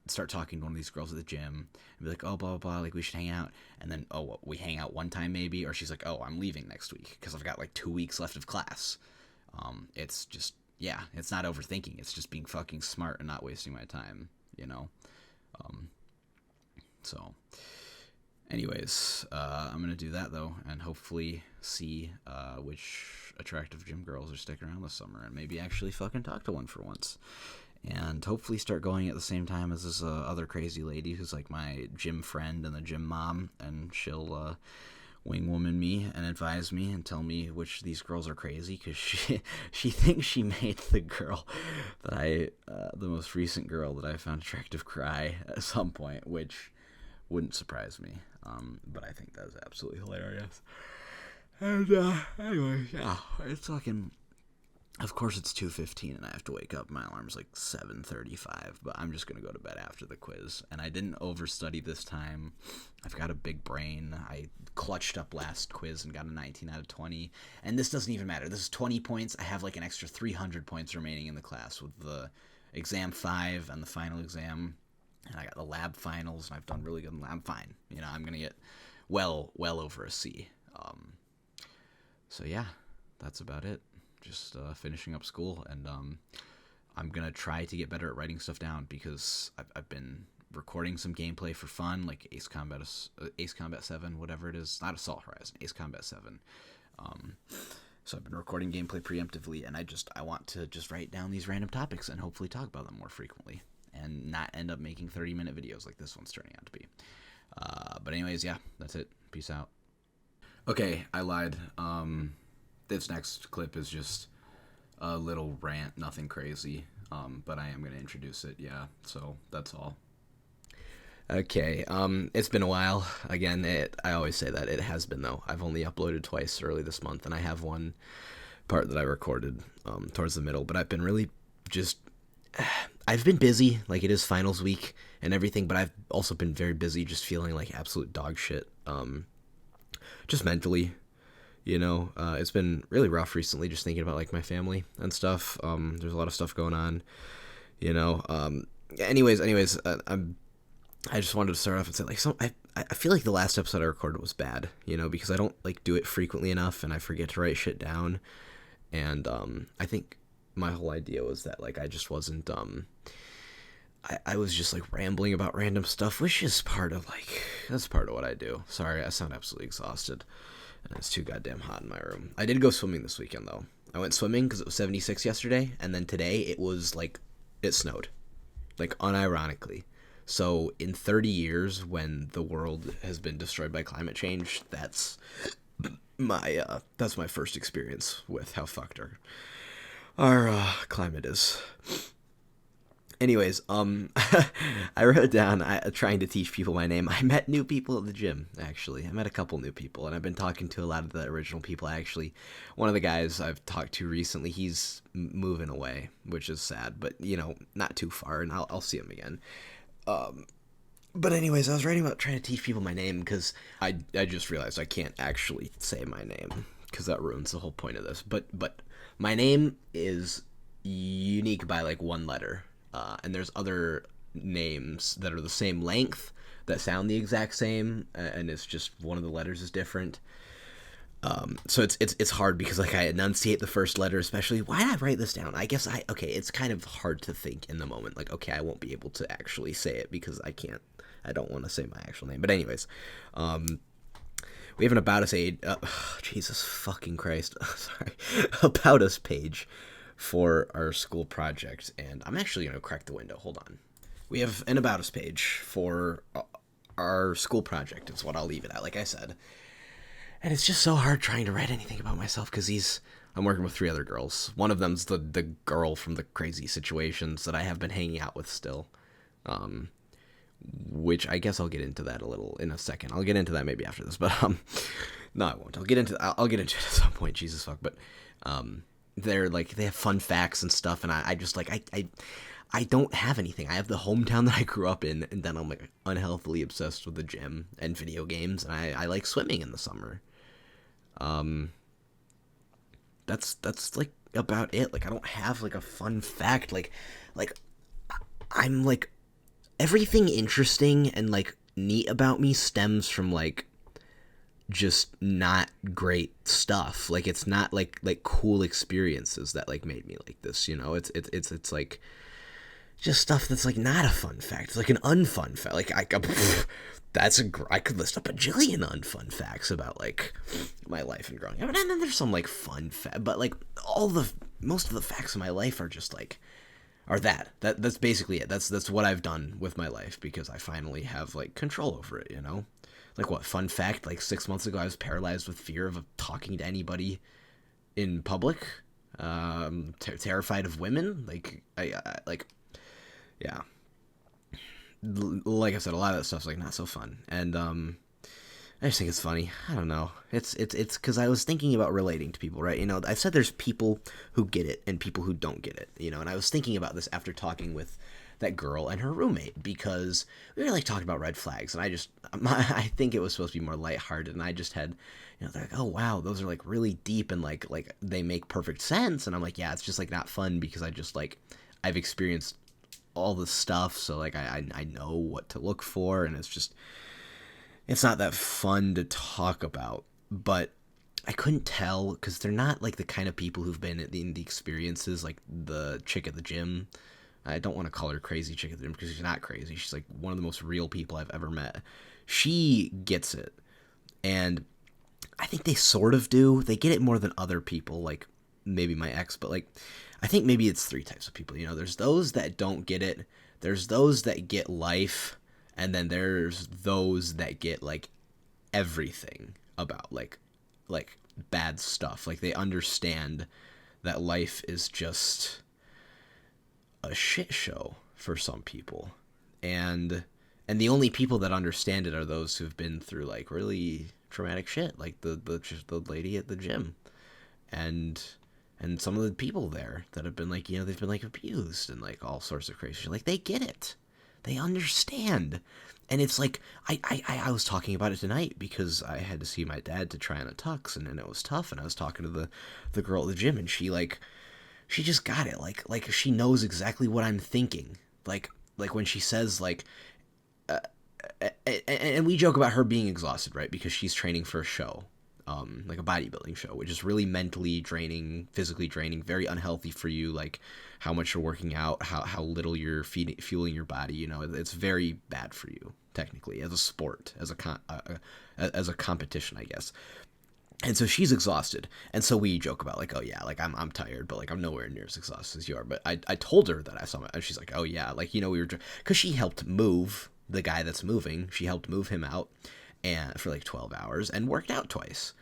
start talking to one of these girls at the gym and be like, oh, blah, blah, blah, like we should hang out. And then, we hang out one time maybe, or she's like, oh, I'm leaving next week because I've got like 2 weeks left of class. It's just, yeah, it's not overthinking. It's just being fucking smart and not wasting my time, So anyways, I'm going to do that though, and hopefully see which attractive gym girls are sticking around this summer, and maybe actually fucking talk to one for once. And hopefully start going at the same time as this other crazy lady who's like my gym friend and the gym mom, and she'll wingwoman me and advise me and tell me which of these girls are crazy, because she thinks she made the girl that the most recent girl that I found attractive, cry at some point, which wouldn't surprise me. But I think that's absolutely hilarious. And anyway, yeah, it's fucking. Of course, it's 2:15 and I have to wake up. My alarm's like 7:35, but I'm just gonna go to bed after the quiz. And I didn't overstudy this time. I've got a big brain. I clutched up last quiz and got a 19 out of 20. And this doesn't even matter. This is 20 points. I have like an extra 300 points remaining in the class with the exam 5 and the final exam. And I got the lab finals, and I've done really good in lab. I'm fine. I'm gonna get well over a C. So yeah, that's about it. Just finishing up school, and I'm gonna try to get better at writing stuff down, because I've been recording some gameplay for fun, like Ace Combat 7, whatever it is, not Assault Horizon, Ace Combat 7. So I've been recording gameplay preemptively, and I want to just write down these random topics and hopefully talk about them more frequently, and not end up making 30-minute videos like this one's turning out to be. But anyways, yeah, that's it. Peace out. Okay, I lied. This next clip is just a little rant, nothing crazy. But I am gonna introduce it. Yeah, so that's all. Okay, it's been a while. Again, I always say that. It has been, though. I've only uploaded twice early this month, and I have one part that I recorded towards the middle, but I've been really just. I've been busy, like it is finals week and everything, but I've also been very busy just feeling like absolute dog shit. Just mentally, it's been really rough recently just thinking about like my family and stuff. There's a lot of stuff going on, you know. Anyways, I just wanted to start off and say like I feel like the last episode I recorded was bad, because I don't like do it frequently enough and I forget to write shit down. And I think my whole idea was that like I just wasn't I was just like rambling about random stuff, which is that's part of what I do. Sorry, I sound absolutely exhausted and it's too goddamn hot in my room. I did go swimming this weekend though. I went swimming because it was 76 yesterday, and then today it was like it snowed, like unironically. So in 30 years, when the world has been destroyed by climate change, that's my first experience with how fucked our climate is. Anyways, I wrote down trying to teach people my name. I met new people at the gym, actually. I met a couple new people, and I've been talking to a lot of the original people. Actually, one of the guys I've talked to recently, he's moving away, which is sad, but, not too far, and I'll see him again. But anyways, I was writing about trying to teach people my name because I just realized I can't actually say my name because that ruins the whole point of this. But my name is unique by like one letter. And there's other names that are the same length that sound the exact same, and it's just one of the letters is different. So it's hard because like I enunciate the first letter, especially. Why did I write this down? I guess it's kind of hard to think in the moment. Like, okay, I won't be able to actually say it because I don't want to say my actual name. But anyways, we have an About Us age. Jesus fucking Christ. Sorry. About Us page for our school project, and I'm actually going to crack the window. Hold on. We have an About Us page for our school project, is what I'll leave it at, like I said. And it's just so hard trying to write anything about myself because I'm working with 3 other girls. One of them's the girl from the Crazy Situations that I have been hanging out with still. Which I guess I'll get into that a little in a second. I'll get into that maybe after this, but no, I won't. I'll get into it at some point. Jesus fuck, but they're like they have fun facts and stuff, and I just like I don't have anything. I have the hometown that I grew up in, and then I'm like unhealthily obsessed with the gym and video games, and I like swimming in the summer. That's like about it. Like I don't have like a fun fact. Like I'm like everything interesting and like neat about me stems from like just not great stuff. Like it's not like cool experiences that like made me like this, it's like just stuff that's like not a fun fact. It's like an unfun fact. Like I could list up a jillion unfun facts about like my life and growing up, and then there's some like fun but like most of the facts of my life are just like that's basically it. That's what I've done with my life because I finally have like control over it, Like what, fun fact, like 6 months ago I was paralyzed with fear of talking to anybody in public. Terrified of women. Like yeah. Like I said, a lot of that stuff's like not so fun. And I just think it's funny. I don't know. It's because I was thinking about relating to people, right? I've said there's people who get it and people who don't get it, and I was thinking about this after talking with that girl and her roommate because we were like talking about red flags, and I think it was supposed to be more lighthearted, and I just had, they're like, oh wow, those are like really deep and like they make perfect sense, and I'm like, yeah, it's just like not fun because I just like I've experienced all this stuff, so like I know what to look for, and it's not that fun to talk about. But I couldn't tell because they're not like the kind of people who've been in the experiences, like the chick at the gym. I don't want to call her crazy chick at the gym because she's not crazy. She's like one of the most real people I've ever met. She gets it, and I think they sort of do. They get it more than other people, like maybe my ex, but like I think maybe it's 3 types of people. There's those that don't get it. There's those that get life. And then there's those that get like everything about like like bad stuff. Like they understand that life is just a shit show for some people, and the only people that understand it are those who've been through like really traumatic shit, like the lady at the gym, and some of the people there that have been like, they've been like abused and like all sorts of crazy shit. Like they get it, they understand. And it's like I was talking about it tonight because I had to see my dad to try on a tux, and it was tough. And I was talking to the girl at the gym, and she just got it. Like she knows exactly what I'm thinking. Like when she says like, and we joke about her being exhausted, right? Because she's training for a show, like a bodybuilding show, which is really mentally draining, physically draining, very unhealthy for you. Like how much you're working out, how little you're fueling your body. It's very bad for you technically as a sport, as a competition, I guess. And so she's exhausted, and so we joke about like, oh yeah, like I'm tired, but like I'm nowhere near as exhausted as you are. But I told her that I saw and she's like, oh yeah, like we were, because she helped move the guy that's moving. She helped move him out, and for like 12 hours and worked out twice.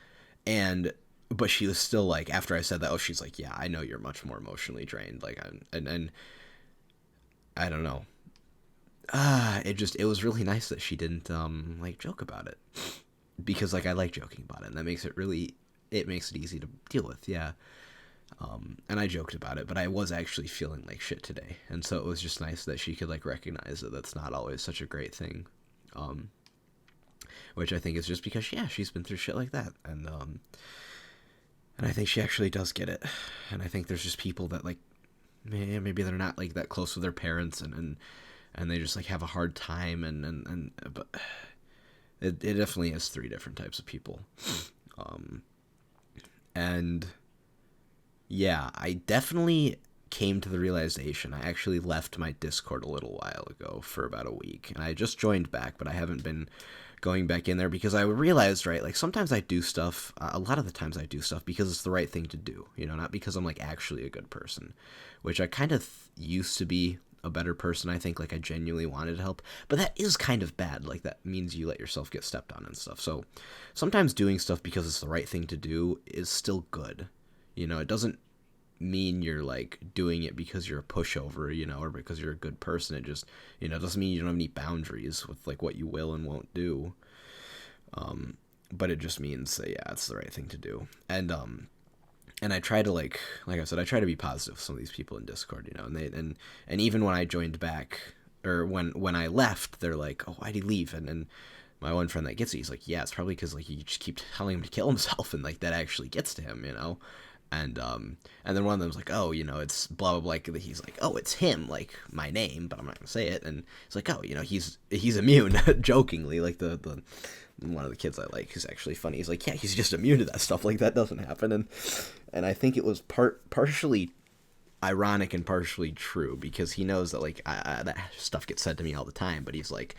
But she was still like, after I said that, oh, she's like, yeah, I know you're much more emotionally drained. Like, and I don't know. It was really nice that she didn't like joke about it, because like I like joking about it, and that makes it easy to deal with. Yeah. And I joked about it, but I was actually feeling like shit today, and so it was just nice that she could like recognize that that's not always such a great thing. Which I think is just because she's been through shit like that, and I think she actually does get it. And I think there's just people that like maybe they're not like that close with their parents, and they just like have a hard time, but it definitely is three different types of people. And yeah, I definitely came to the realization. I actually left my Discord a little while ago for about a week, and I just joined back, but I haven't been going back in there because I realized, right, like sometimes I do stuff, a lot of the times I do stuff because it's the right thing to do, not because I'm like actually a good person, which I kind of used to be a better person. I think like I genuinely wanted to help, but that is kind of bad. Like that means you let yourself get stepped on and stuff. So sometimes doing stuff because it's the right thing to do is still good. It doesn't mean you're like doing it because you're a pushover, or because you're a good person. It just, doesn't mean you don't have any boundaries with like what you will and won't do. But it just means that, yeah, it's the right thing to do. And I try to like I said, I try to be positive with some of these people in Discord, and they, and even when I joined back, or when I left, they're like, oh, why'd he leave? And my one friend that gets it, he's like, yeah, it's probably because like you just keep telling him to kill himself, and like that actually gets to him, And then one of them's like, oh, it's blah blah blah. Like, he's like, oh, it's him, like my name, but I'm not gonna say it. And he's like, oh, he's immune, jokingly. Like the one of the kids I like, who's actually funny. He's like, yeah, he's just immune to that stuff. Like that doesn't happen. And I think it was partially ironic and partially true, because he knows that like that stuff gets said to me all the time. But he's like,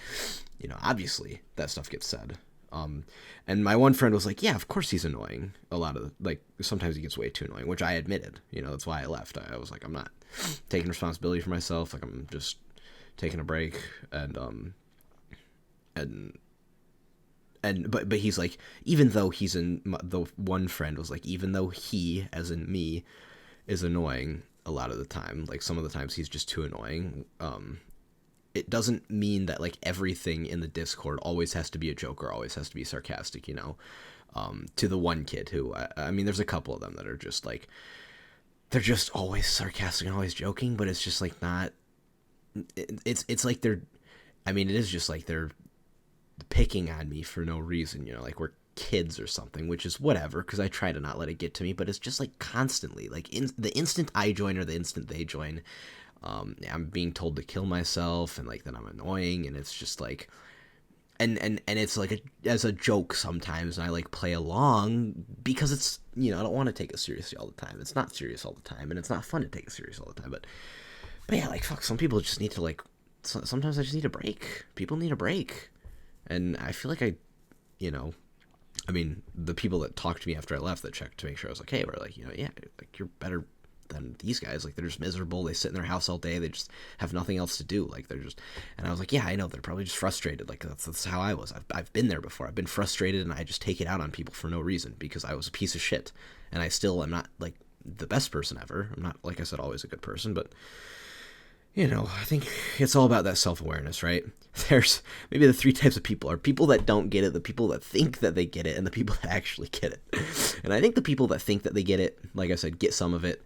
obviously that stuff gets said. And my one friend was like, yeah, of course he's annoying. A lot of like, sometimes he gets way too annoying, which I admitted, that's why I left. I was like, I'm not taking responsibility for myself. Like I'm just taking a break. But he's like, even though the one friend was like, even though he, as in me, is annoying a lot of the time, like some of the times he's just too annoying. It doesn't mean that like everything in the Discord always has to be a joke or always has to be sarcastic, to the one kid who, I mean, there's a couple of them that are just like, they're just always sarcastic and always joking, but it's just like not, it's like they're, I mean, it is just like they're picking on me for no reason, like we're kids or something, which is whatever, because I try to not let it get to me, but it's just like constantly, like the instant I join or the instant they join, I'm being told to kill myself, and like that I'm annoying, and it's just like, and it's like as a joke sometimes, and I like play along because it's, I don't want to take it seriously all the time. It's not serious all the time, and it's not fun to take it serious all the time. But yeah, like fuck, some people just need to like. Sometimes I just need a break. People need a break, and I feel like I mean, the people that talked to me after I left that checked to make sure I was okay were like, yeah, like you're better than these guys. Like, they're just miserable. They sit in their house all day. They just have nothing else to do. Like, they're just, and I was like, yeah, I know. They're probably just frustrated. Like, that's how I was. I've been there before. I've been frustrated, and I just take it out on people for no reason because I was a piece of shit. And I still am not, like, the best person ever. I'm not, like I said, always a good person, but, you know, I think it's all about that self-awareness, right? There's maybe the 3 types of people are people that don't get it, the people that think that they get it, and the people that actually get it. And I think the people that think that they get it, like I said, get some of it,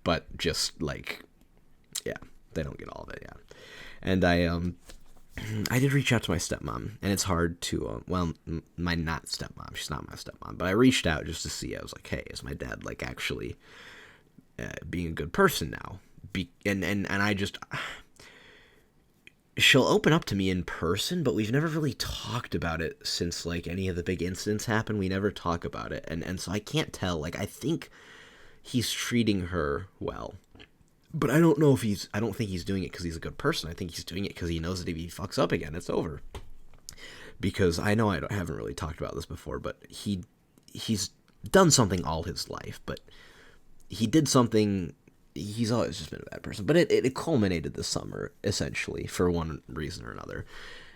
but just, like, yeah, they don't get all of it, yeah. And I did reach out to my stepmom, and it's hard to, my not stepmom, she's not my stepmom, but I reached out just to see. I was like, hey, is my dad, like, actually being a good person now? And I just, she'll open up to me in person, but we've never really talked about it since, like, any of the big incidents happened. We never talk about it, and so I can't tell. Like, I think he's treating her well, but I don't know if I don't think he's doing it because he's a good person. I think he's doing it because he knows that if he fucks up again, it's over. Because I know I haven't really talked about this before, but he's done something all his life, but he did something. He's always just been a bad person, but it culminated this summer, essentially, for one reason or another.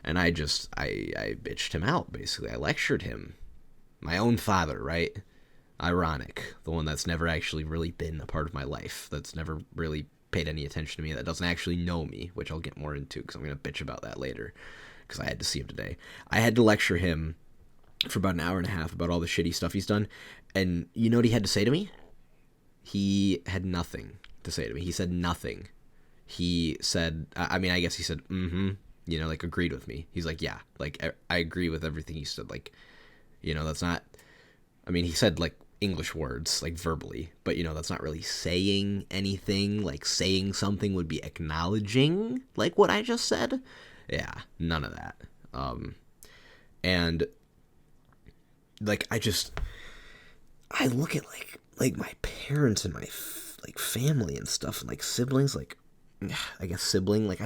And I bitched him out, basically. I lectured him. My own father, right? Ironic. The one that's never actually really been a part of my life, that's never really paid any attention to me, that doesn't actually know me, which I'll get more into, because I'm going to bitch about that later, because I had to see him today. I had to lecture him for about an hour and a half about all the shitty stuff he's done, and you know what he had to say to me? He had nothing to say to me. He said nothing. He said, I mean, I guess he said, you know, like, agreed with me. He's like, yeah, like, I agree with everything he said. Like, you know, that's not, I mean, he said, like, English words, like, verbally, but, you know, that's not really saying anything. Like, saying something would be acknowledging, like, what I just said. Yeah, none of that. And, like, I look at, like my parents and my like family and stuff, and like siblings, like, I guess sibling, like,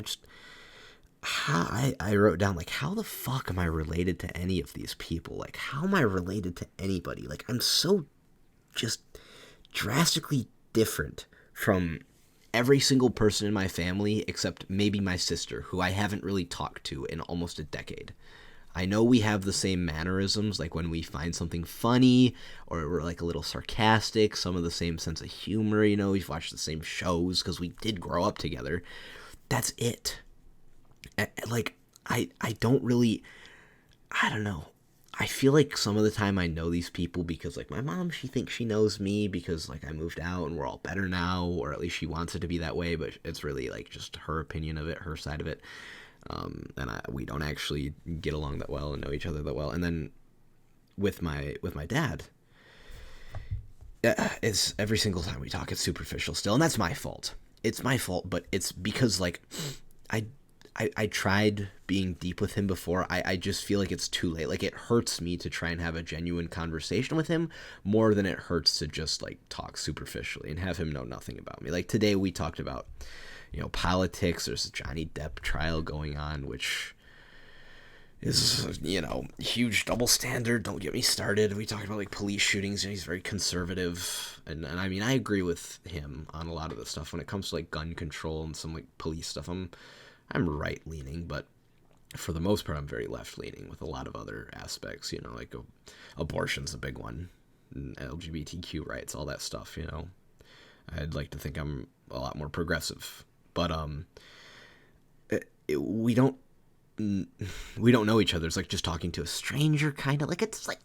I wrote down, like, how the fuck am I related to any of these people? Like, how am I related to anybody? Like, I'm so just drastically different from every single person in my family except maybe my sister, who I haven't really talked to in almost a decade. I know we have the same mannerisms, like when we find something funny or we're like a little sarcastic, some of the same sense of humor, you know, we've watched the same shows because we did grow up together. That's it. Like, I don't really, I don't know. I feel like some of the time I know these people because, like, my mom, she thinks she knows me because, like, I moved out and we're all better now, or at least she wants it to be that way, but it's really, like, just her opinion of it, her side of it. And we don't actually get along that well and know each other that well. And then with my dad, it's every single time we talk, it's superficial still, and that's my fault. It's my fault, but it's because, like, I tried being deep with him before. I just feel like it's too late. Like, it hurts me to try and have a genuine conversation with him more than it hurts to just, like, talk superficially and have him know nothing about me. Like, today we talked about, you know, politics. There's a Johnny Depp trial going on, which is, you know, huge double standard. Don't get me started. We talked about, like, police shootings, and he's very conservative. And I mean, I agree with him on a lot of the stuff when it comes to, like, gun control and some, like, police stuff. I'm right-leaning, but for the most part, I'm very left-leaning with a lot of other aspects, you know, like abortion's a big one, and LGBTQ rights, all that stuff, you know. I'd like to think I'm a lot more progressive, but we don't know each other. It's like just talking to a stranger, kind of. Like, it's like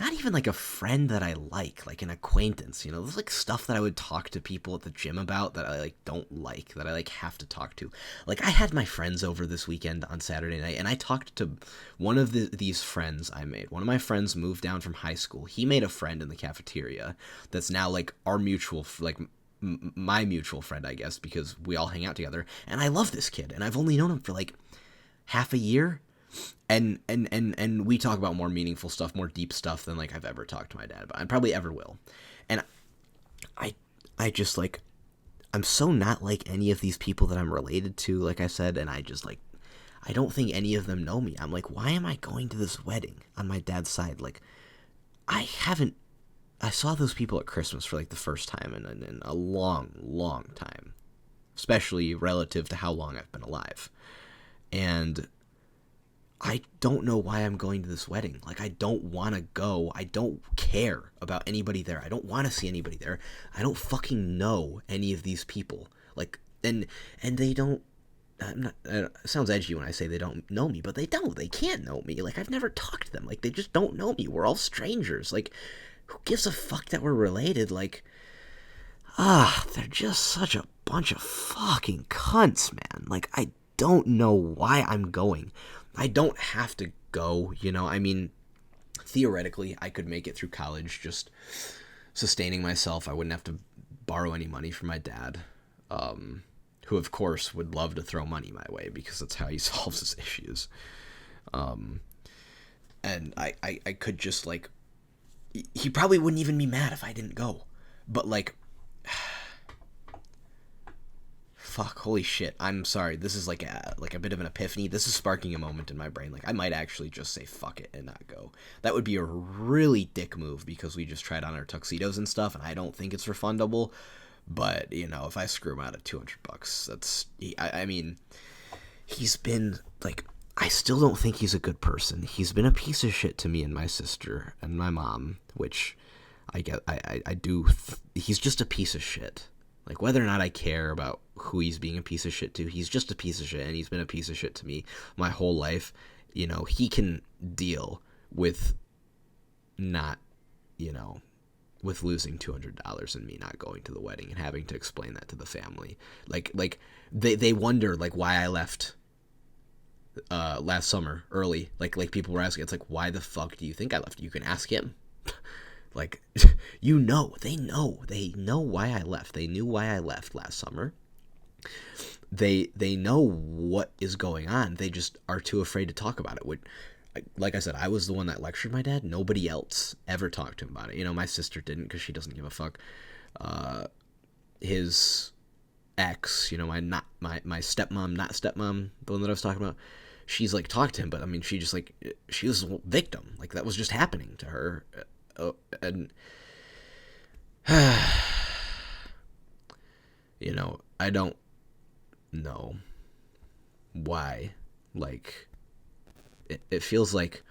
not even like a friend that I like an acquaintance, you know. There's like stuff that I would talk to people at the gym about that I like don't like, that I like have to talk to. Like, I had my friends over this weekend on Saturday night, and I talked to one of these friends I made. One of my friends moved down from high school. He made a friend in the cafeteria that's now like our mutual, like my mutual friend, I guess, because we all hang out together. And I love this kid, and I've only known him for like half a year. And we talk about more meaningful stuff, more deep stuff than, like, I've ever talked to my dad about. I probably ever will. And I just, like, I'm so not like any of these people that I'm related to, like I said, and I just, like, I don't think any of them know me. I'm like, why am I going to this wedding on my dad's side? Like, I I saw those people at Christmas for like the first time in a long, long time, especially relative to how long I've been alive. And I don't know why I'm going to this wedding. Like, I don't want to go. I don't care about anybody there. I don't want to see anybody there. I don't fucking know any of these people. Like, and they don't. It sounds edgy when I say they don't know me, but they don't. They can't know me. Like, I've never talked to them. Like, they just don't know me. We're all strangers. Like, who gives a fuck that we're related? Like, they're just such a bunch of fucking cunts, man. Like, I don't know why I'm going. I don't have to go, you know? I mean, theoretically, I could make it through college just sustaining myself. I wouldn't have to borrow any money from my dad, who, of course, would love to throw money my way because that's how he solves his issues. And I could just, like... He probably wouldn't even be mad if I didn't go. But, like... Fuck, holy shit. I'm sorry. This is like a bit of an epiphany. This is sparking a moment in my brain. Like, I might actually just say fuck it and not go. That would be a really dick move because we just tried on our tuxedos and stuff, and I don't think it's refundable. But, you know, if I screw him out of $200, that's... I mean, he's been, like... I still don't think he's a good person. He's been a piece of shit to me and my sister and my mom, which I get... I do... He's just a piece of shit. Like, whether or not I care about who he's being a piece of shit to, he's just a piece of shit, and he's been a piece of shit to me my whole life. You know, he can deal with not, you know, with losing $200 and me not going to the wedding and having to explain that to the family. Like they wonder, like, why I left last summer early. Like people were asking, it's like, why the fuck do you think I left? You can ask him. Like, you know, they know why I left. They knew why I left last summer. They know what is going on. They just are too afraid to talk about it. Like I said, I was the one that lectured my dad. Nobody else ever talked to him about it. You know, my sister didn't because she doesn't give a fuck. His ex, you know, my stepmom, not stepmom, the one that I was talking about, she's like talked to him, but I mean, she just like, she was a victim. Like, that was just happening to her. And you know, I don't know why. Like, it feels like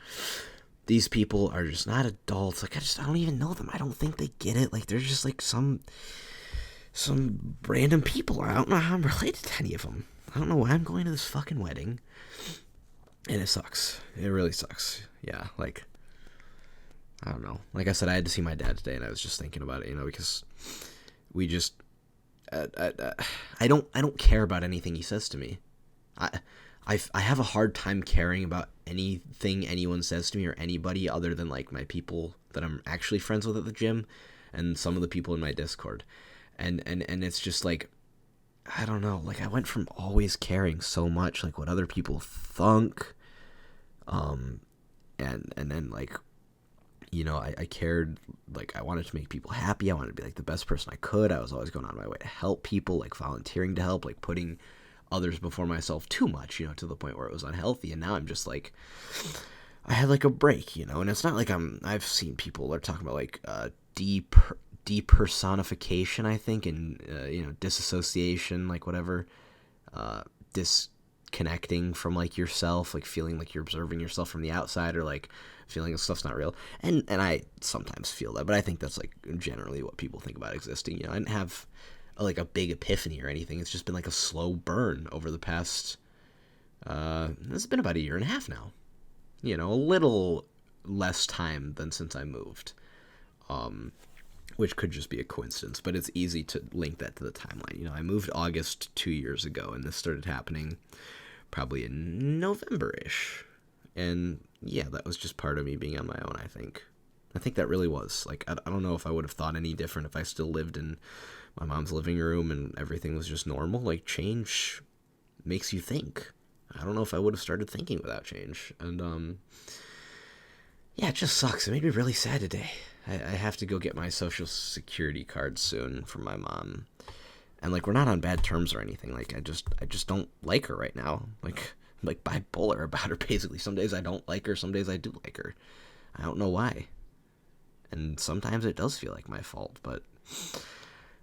these people are just not adults. Like, I don't even know them. I don't think they get it. Like, they're just like some random people. I don't know how I'm related to any of them. I don't know why I'm going to this fucking wedding, and it sucks. It really sucks. Yeah, like, I don't know. Like I said, I had to see my dad today, and I was just thinking about it, you know, because we just, I don't care about anything he says to me. I have a hard time caring about anything anyone says to me or anybody other than, like, my people that I'm actually friends with at the gym and some of the people in my Discord. And it's just like, I don't know. Like, I went from always caring so much, like, what other people thunk, and then, like, you know, I cared, like, I wanted to make people happy. I wanted to be, like, the best person I could. I was always going on my way to help people, like, volunteering to help, like, putting others before myself too much, you know, to the point where it was unhealthy. And now I'm just, like, I had, like, a break, you know, and it's not like I've seen people are talking about, like, depersonification, I think, and, you know, disassociation, like, whatever, disconnecting from, like, yourself, like, feeling like you're observing yourself from the outside, or, like, feeling stuff's not real. And I sometimes feel that, but I think that's, like, generally what people think about existing. You know, I didn't have like a big epiphany or anything. It's just been like a slow burn over the past it's been about 1.5 years now. You know, a little less time than since I moved, which could just be a coincidence, but it's easy to link that to the timeline. You know, I moved August 2 years ago, and this started happening probably in November-ish. And yeah, that was just part of me being on my own, I think. I think that really was. Like, I don't know if I would have thought any different if I still lived in my mom's living room and everything was just normal. Like, change makes you think. I don't know if I would have started thinking without change. And, yeah, it just sucks. It made me really sad today. I have to go get my Social Security card soon from my mom. And, like, we're not on bad terms or anything. Like, I just don't like her right now. Like bipolar about her, basically. Some days I don't like her, some days I do like her. I don't know why. and sometimes it does feel like my fault, but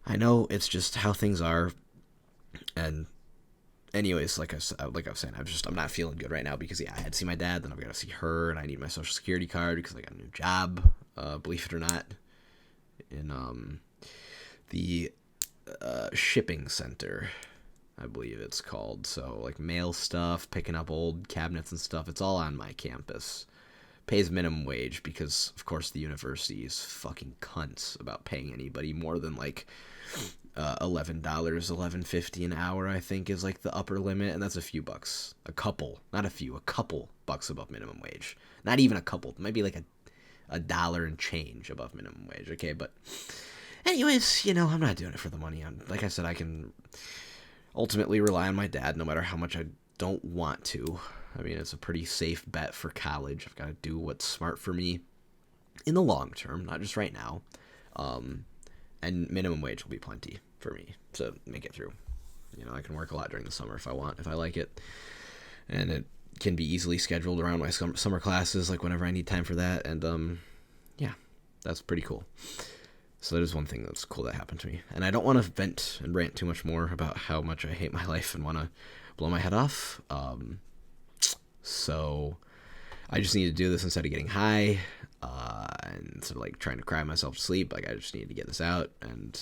I know it's just how things are. And anyways, like I was saying, I'm not feeling good right now because I had to see my dad, then I've got to see her, and I need my social security card because I got a new job. Believe it or not, in the shipping center, I believe it's called. So like mail stuff, picking up old cabinets and stuff. It's all on my campus. Pays minimum wage because of course the university is fucking cunts about paying anybody more than like $11.50 an hour, I think, is like the upper limit, and that's a few bucks, a couple, not a few, a couple bucks above minimum wage. Not even a couple, maybe like a dollar and change above minimum wage. Okay, but anyways, I'm not doing it for the money. Like I said, I can ultimately rely on my dad no matter how much I don't want to. I mean, it's a pretty safe bet for college. I've got to do what's smart for me in the long term, not just right now. And minimum wage will be plenty for me to make it through. I can work a lot during the summer if I want, if I like it. And it can be easily scheduled around my summer classes, like whenever I need time for that. And yeah, that's pretty cool. So that is one thing that's cool that happened to me. And I don't want to vent and rant too much more about how much I hate my life and want to blow my head off. So I just need to do this instead of getting high and instead of like trying to cry myself to sleep. Like I just need to get this out. And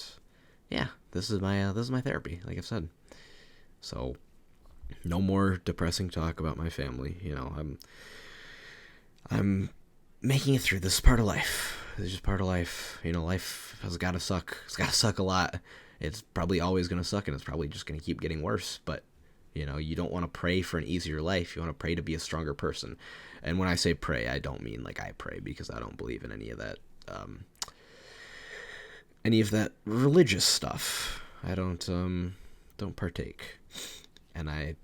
yeah, this is my therapy, like I've said. So no more depressing talk about my family. I'm making it through. This is part of life. This is just part of life. Life has got to suck. It's got to suck a lot. It's probably always going to suck, and it's probably just going to keep getting worse. But, you don't want to pray for an easier life. You want to pray to be a stronger person. And when I say pray, I don't mean like I pray, because I don't believe in any of that religious stuff. I don't partake. And I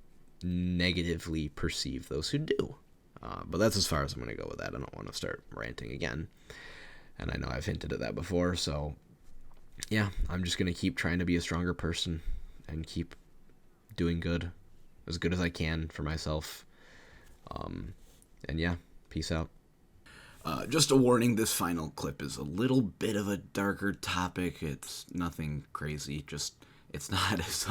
negatively perceive those who do. But that's as far as I'm going to go with that. I don't want to start ranting again. And I know I've hinted at that before, so yeah, I'm just going to keep trying to be a stronger person and keep doing good as I can for myself. And yeah, peace out. Just a warning, this final clip is a little bit of a darker topic. It's nothing crazy, just it's not as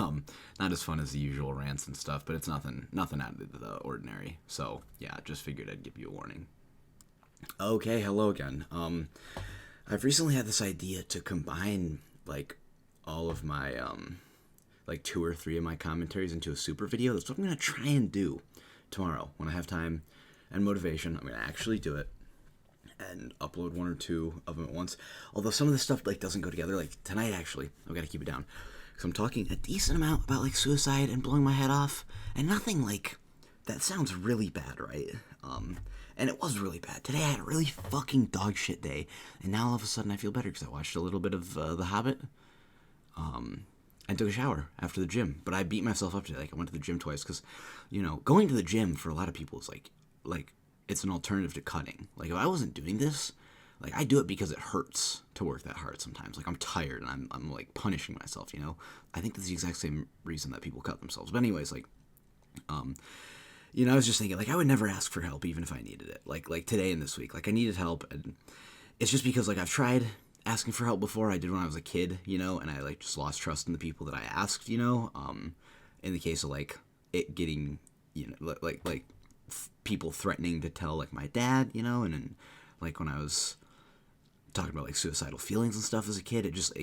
fun as the usual rants and stuff, but it's nothing out of the ordinary. So yeah, just figured I'd give you a warning. Okay, hello again. I've recently had this idea to combine like all of my like 2 or 3 of my commentaries into a super video. That's what I'm gonna try and do tomorrow when I have time and motivation. I'm gonna actually do it and upload 1 or 2 of them at once. Although some of this stuff like doesn't go together. Like tonight, actually, I've got to keep it down because I'm talking a decent amount about like suicide and blowing my head off, and nothing like that sounds really bad, right? And it was really bad. Today I had a really fucking dog shit day, and now all of a sudden I feel better because I watched a little bit of The Hobbit, and took a shower after the gym. But I beat myself up today. Like I went to the gym twice because, going to the gym for a lot of people is like it's an alternative to cutting. Like if I wasn't doing this, like I do it because it hurts to work that hard sometimes. Like I'm tired and I'm like punishing myself. I think that's the exact same reason that people cut themselves. But anyways, like, I was just thinking, like, I would never ask for help even if I needed it. Like today and this week, like, I needed help, and it's just because, like, I've tried asking for help before. I did when I was a kid, and I, like, just lost trust in the people that I asked, in the case of, like, it getting, like people threatening to tell, like, my dad, and then, like, when I was talking about, like, suicidal feelings and stuff as a kid, it just,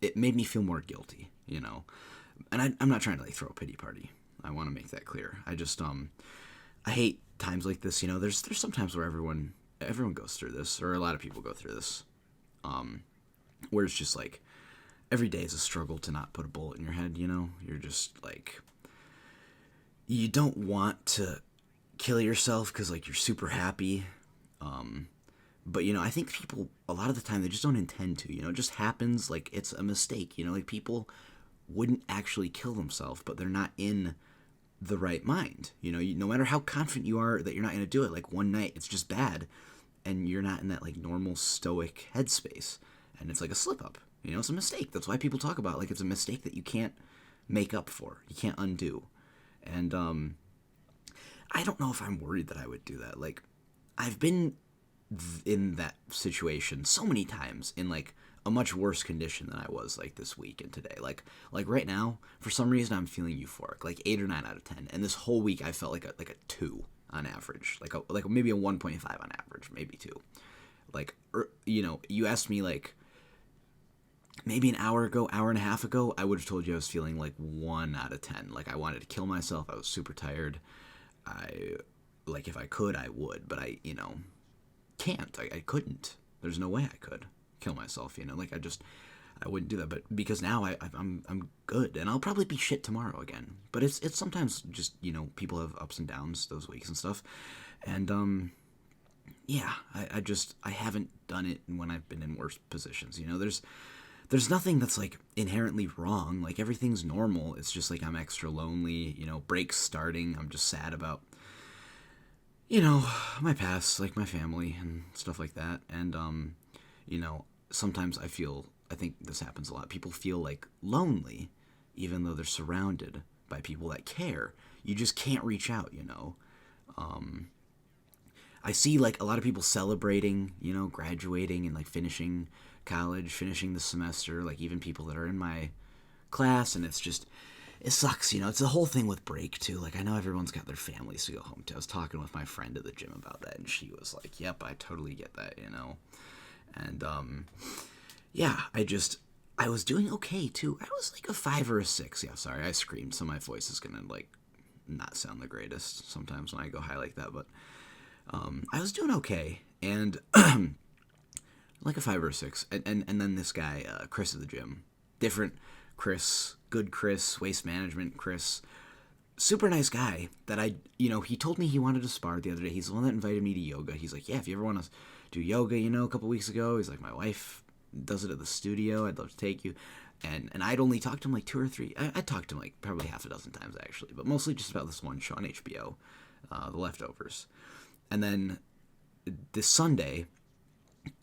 it made me feel more guilty, And I'm not trying to, like, throw a pity party. I want to make that clear. I just, I hate times like this, there's some times where everyone goes through this, or a lot of people go through this, where it's just like, every day is a struggle to not put a bullet in your head, you're just like, you don't want to kill yourself because like you're super happy, but I think people, a lot of the time, they just don't intend to, it just happens, like it's a mistake, like people wouldn't actually kill themselves, but they're not in the right mind. No matter how confident you are that you're not going to do it, like one night it's just bad and you're not in that like normal stoic headspace, and it's like a slip up, it's a mistake. That's why people talk about like it's a mistake that you can't make up for, you can't undo. And I don't know if I'm worried that I would do that. Like I've been in that situation so many times in like a much worse condition than I was like this week and today. Like right now, for some reason I'm feeling euphoric, like 8 or 9 out of 10. And this whole week I felt like a 2 on average, like maybe a 1.5 on average, maybe 2. Like you asked me like maybe an hour and a half ago, I would have told you I was feeling like 1 out of 10. Like I wanted to kill myself. I was super tired. I like if I could, I would, but I can't. I couldn't. There's no way I could kill myself. Like I wouldn't do that. But because now I'm good, and I'll probably be shit tomorrow again. But it's sometimes just people have ups and downs those weeks and stuff, and yeah, I haven't done it when I've been in worse positions. There's nothing that's like inherently wrong. Like everything's normal. It's just like I'm extra lonely. Breaks starting. I'm just sad about my past, like my family and stuff like that. And sometimes I think this happens a lot. People feel like lonely, even though they're surrounded by people that care. You just can't reach out. I see like a lot of people celebrating, graduating and like finishing college, finishing the semester, like even people that are in my class, and it sucks, it's the whole thing with break too. Like I know everyone's got their families to go home to. I was talking with my friend at the gym about that, and she was like, "Yep, I totally get that," And yeah, I was doing okay too. I was like a 5 or a 6. Yeah, sorry, I screamed, so my voice is gonna like not sound the greatest sometimes when I go high like that, but I was doing okay, and like a 5 or a 6, and then this guy, Chris at the gym, different Chris, good Chris, waste management Chris, super nice guy that he told me he wanted to spar the other day. He's the one that invited me to yoga. He's like, yeah, if you ever want to do yoga, a couple weeks ago, he's like, my wife does it at the studio. I'd love to take you. And I'd only talked to him like 2 or 3. I talked to him like probably half a dozen times actually, but mostly just about this one show on HBO, The Leftovers. And then this Sunday,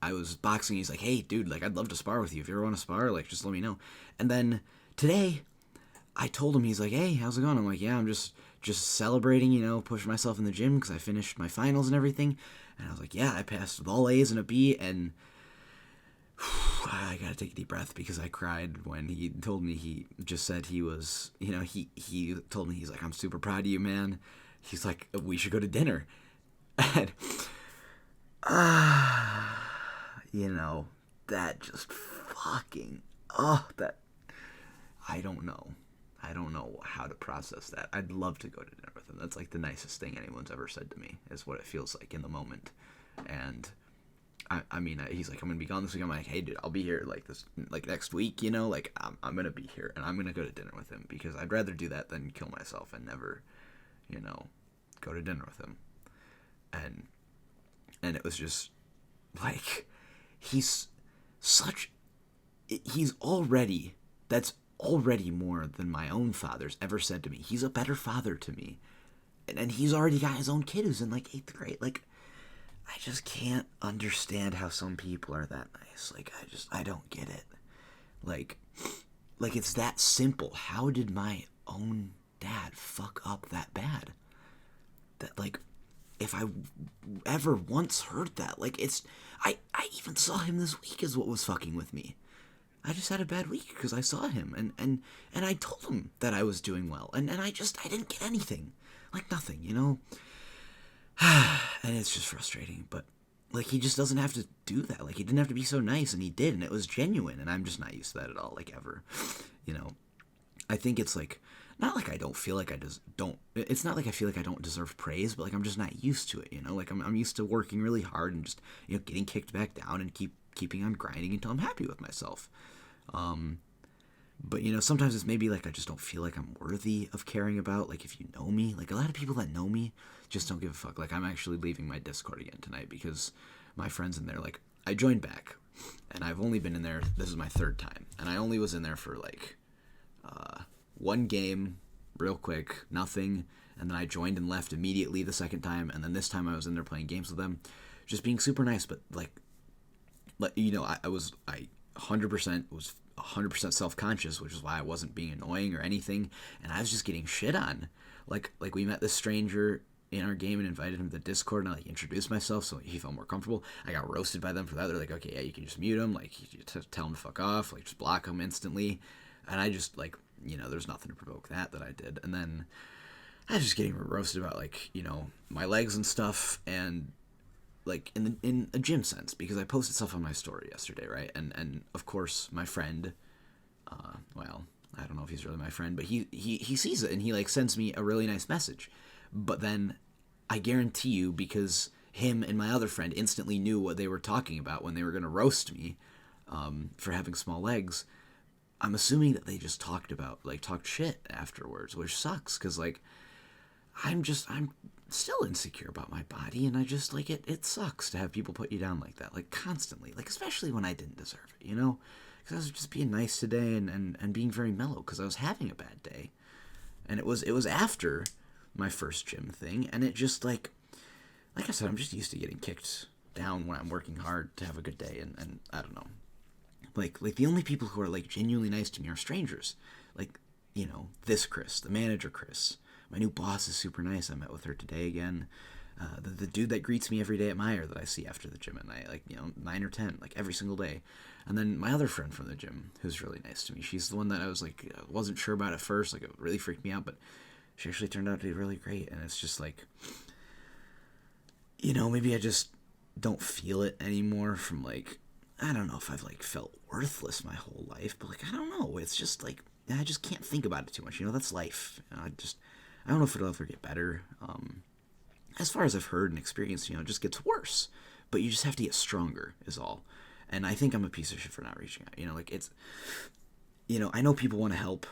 I was boxing. He's like, hey, dude, like, I'd love to spar with you. If you ever want to spar, like, just let me know. And then today, I told him, he's like, hey, how's it going? I'm like, yeah, I'm just celebrating, pushing myself in the gym because I finished my finals and everything. And I was like, yeah, I passed with all A's and a B. And I got to take a deep breath because I cried when he told me he just said he was, he told me, he's like, I'm super proud of you, man. He's like, we should go to dinner. And, that just fucking, that, I don't know how to process that. I'd love to go to dinner with him. That's like the nicest thing anyone's ever said to me, is what it feels like in the moment. And I mean, he's like, I'm gonna be gone this week. I'm like, hey, dude, I'll be here like next week. Like I'm gonna be here, and I'm gonna go to dinner with him because I'd rather do that than kill myself and never, go to dinner with him. And it was just like, that's already more than my own father's ever said to me. He's a better father to me, and he's already got his own kid who's in like 8th grade. Like, I just can't understand how some people are that nice. Like, I don't get it. Like it's that simple. How did my own dad fuck up that bad? That, like, if I ever once heard that, like, I even saw him this week is what was fucking with me. I just had a bad week because I saw him, and I told him that I was doing well, and I didn't get anything. Like, nothing, And it's just frustrating, but, like, he just doesn't have to do that. Like, he didn't have to be so nice, and he did, and it was genuine, and I'm just not used to that at all, like, ever. I think it's, like, not like I don't feel like it's not like I feel like I don't deserve praise, but, like, I'm just not used to it, Like, I'm used to working really hard and just, getting kicked back down and keeping on grinding until I'm happy with myself. But, sometimes it's maybe, like, I just don't feel like I'm worthy of caring about, like, if you know me. Like, a lot of people that know me just don't give a fuck. Like, I'm actually leaving my Discord again tonight because my friends in there, like, I joined back, and I've only been in there, this is my 3rd time, and I only was in there for, like, 1 game, real quick, nothing, and then I joined and left immediately the 2nd time, and then this time I was in there playing games with them, just being super nice, but, like, I 100% was 100% self-conscious, which is why I wasn't being annoying or anything, and I was just getting shit on. Like we met this stranger in our game and invited him to the Discord, and I like introduced myself so he felt more comfortable. I got roasted by them for that. They're like, okay, yeah, you can just mute him, like tell him to fuck off, like just block him instantly. And I just like, there's nothing to provoke that I did. And then I was just getting roasted about like, my legs and stuff, and like in a gym sense, because I posted stuff on my story yesterday, right? And of course my friend, well, I don't know if he's really my friend, but he sees it and he like sends me a really nice message. But then I guarantee you, because him and my other friend instantly knew what they were talking about when they were going to roast me for having small legs, I'm assuming that they just talked shit afterwards, which sucks, because like I'm still insecure about my body, and I just like it sucks to have people put you down like that, like constantly, like especially when I didn't deserve it, because I was just being nice today and being very mellow because I was having a bad day. And it was after my first gym thing, and it just like I said, I'm just used to getting kicked down when I'm working hard to have a good day, and I don't know. Like the only people who are like genuinely nice to me are strangers. Like, this Chris, the manager Chris. My new boss is super nice. I met with her today again. The dude that greets me every day at Meijer that I see after the gym at night, like 9 or 10, like every single day. And then my other friend from the gym, who's really nice to me. She's the one that I was like wasn't sure about at first, like it really freaked me out, but she actually turned out to be really great. And it's just like, maybe I just don't feel it anymore from like, I don't know if I've like felt worthless my whole life, but like I don't know. It's just like I just can't think about it too much. That's life. I don't know if it'll ever get better. As far as I've heard and experienced, it just gets worse. But you just have to get stronger, is all. And I think I'm a piece of shit for not reaching out. Like it's, I know people want to help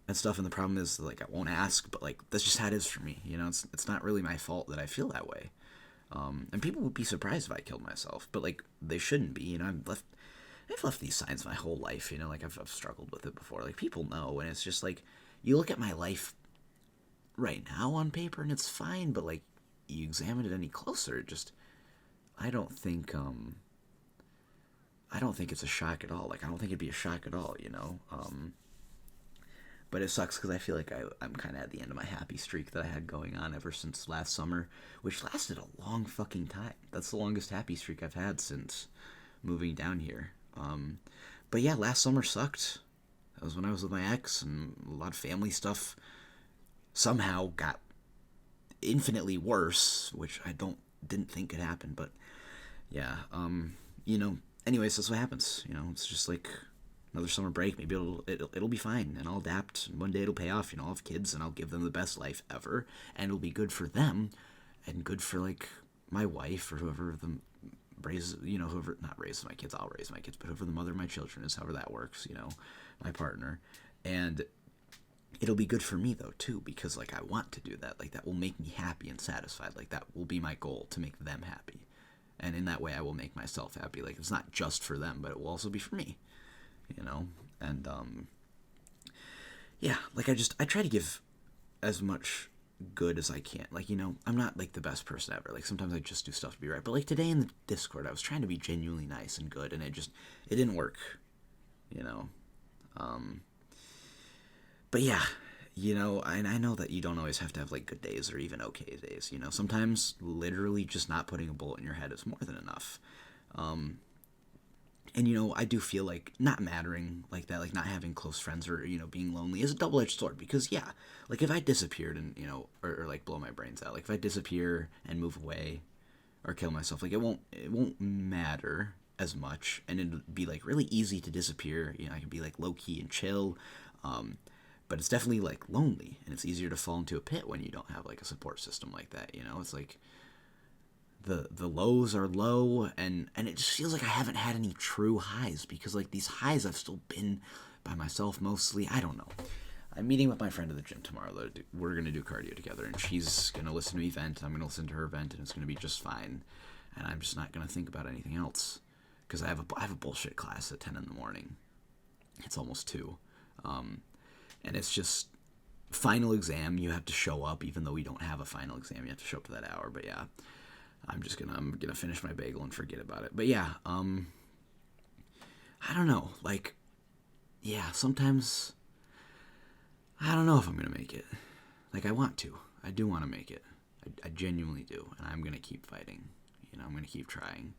and stuff, and the problem is like I won't ask, but like that's just how it is for me. It's not really my fault that I feel that way. And people would be surprised if I killed myself, but like they shouldn't be. I've left these signs my whole life. Like I've struggled with it before. Like people know, and it's just like you look at my life right now on paper and it's fine, but like you examine it any closer, I don't think it's a shock at all. Like I don't think it'd be a shock at all, but it sucks because I feel like I'm kind of at the end of my happy streak that I had going on ever since last summer, which lasted a long fucking time. That's the longest happy streak I've had since moving down here. But yeah, last summer sucked. That was when I was with my ex, and a lot of family stuff somehow got infinitely worse, which I didn't think could happen. But yeah, anyways, that's what happens. It's just like another summer break. Maybe it'll be fine, and I'll adapt. And one day it'll pay off. I'll have kids, and I'll give them the best life ever, and it'll be good for them, and good for like my wife or whoever raises, whoever not raises my kids. I'll raise my kids, but whoever the mother of my children is, however that works, my partner, and it'll be good for me though too, because like I want to do that. Like that will make me happy and satisfied. Like that will be my goal, to make them happy, and in that way I will make myself happy. Like it's not just for them, but it will also be for me, and yeah, like I try to give as much good as I can. Like I'm not like the best person ever. Like sometimes I just do stuff to be right, but like today in the Discord I was trying to be genuinely nice and good, and it didn't work, but yeah, and I know that you don't always have to have like good days or even okay days. Sometimes literally just not putting a bullet in your head is more than enough. And I do feel like not mattering like that, like not having close friends or being lonely is a double-edged sword, because yeah, like if I disappeared and or like blow my brains out, like if I disappear and move away or kill myself, like it won't matter as much, and it'd be like really easy to disappear. I can be like low-key and chill, but it's definitely like lonely, and it's easier to fall into a pit when you don't have like a support system like that. It's like the lows are low, and it just feels like I haven't had any true highs, because like these highs I've still been by myself mostly. I don't know. I'm meeting with my friend at the gym tomorrow. We're gonna do cardio together, and she's gonna listen to me vent. I'm gonna listen to her vent, and it's gonna be just fine. And I'm just not gonna think about anything else, because I have a bullshit class at 10 in the morning. It's almost 2. And it's just final exam. You have to show up, even though we don't have a final exam. You have to show up to that hour. But yeah, I'm gonna finish my bagel and forget about it. But yeah, I don't know. Like, yeah, sometimes I don't know if I'm gonna make it. Like I want to. I do want to make it. I genuinely do, and I'm gonna keep fighting. I'm gonna keep trying.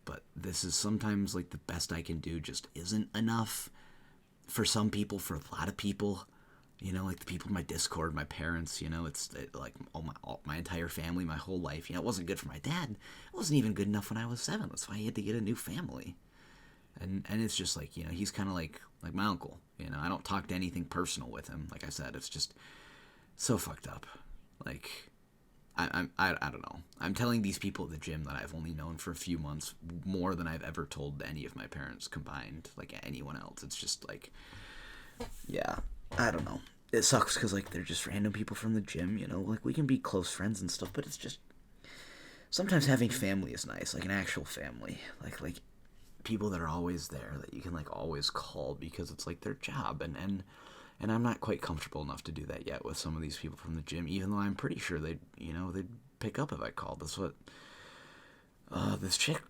But this is sometimes like the best I can do just isn't enough for some people, for a lot of people. Like the people in my Discord, my parents, like all my entire family, my whole life. It wasn't good for my dad. It wasn't even good enough when I was 7. That's why he had to get a new family. And it's just like, he's kind of like my uncle. I don't talk to anything personal with him. Like I said, it's just so fucked up. Like, I don't know. I'm telling these people at the gym that I've only known for a few months more than I've ever told any of my parents combined, like anyone else. It's just like, yeah, I don't know. It sucks because, like, they're just random people from the gym, Like, we can be close friends and stuff, but it's just... Sometimes having family is nice, like an actual family. Like people that are always there, that you can, like, always call because it's, like, their job. And I'm not quite comfortable enough to do that yet with some of these people from the gym, even though I'm pretty sure they'd pick up if I called. That's what this chick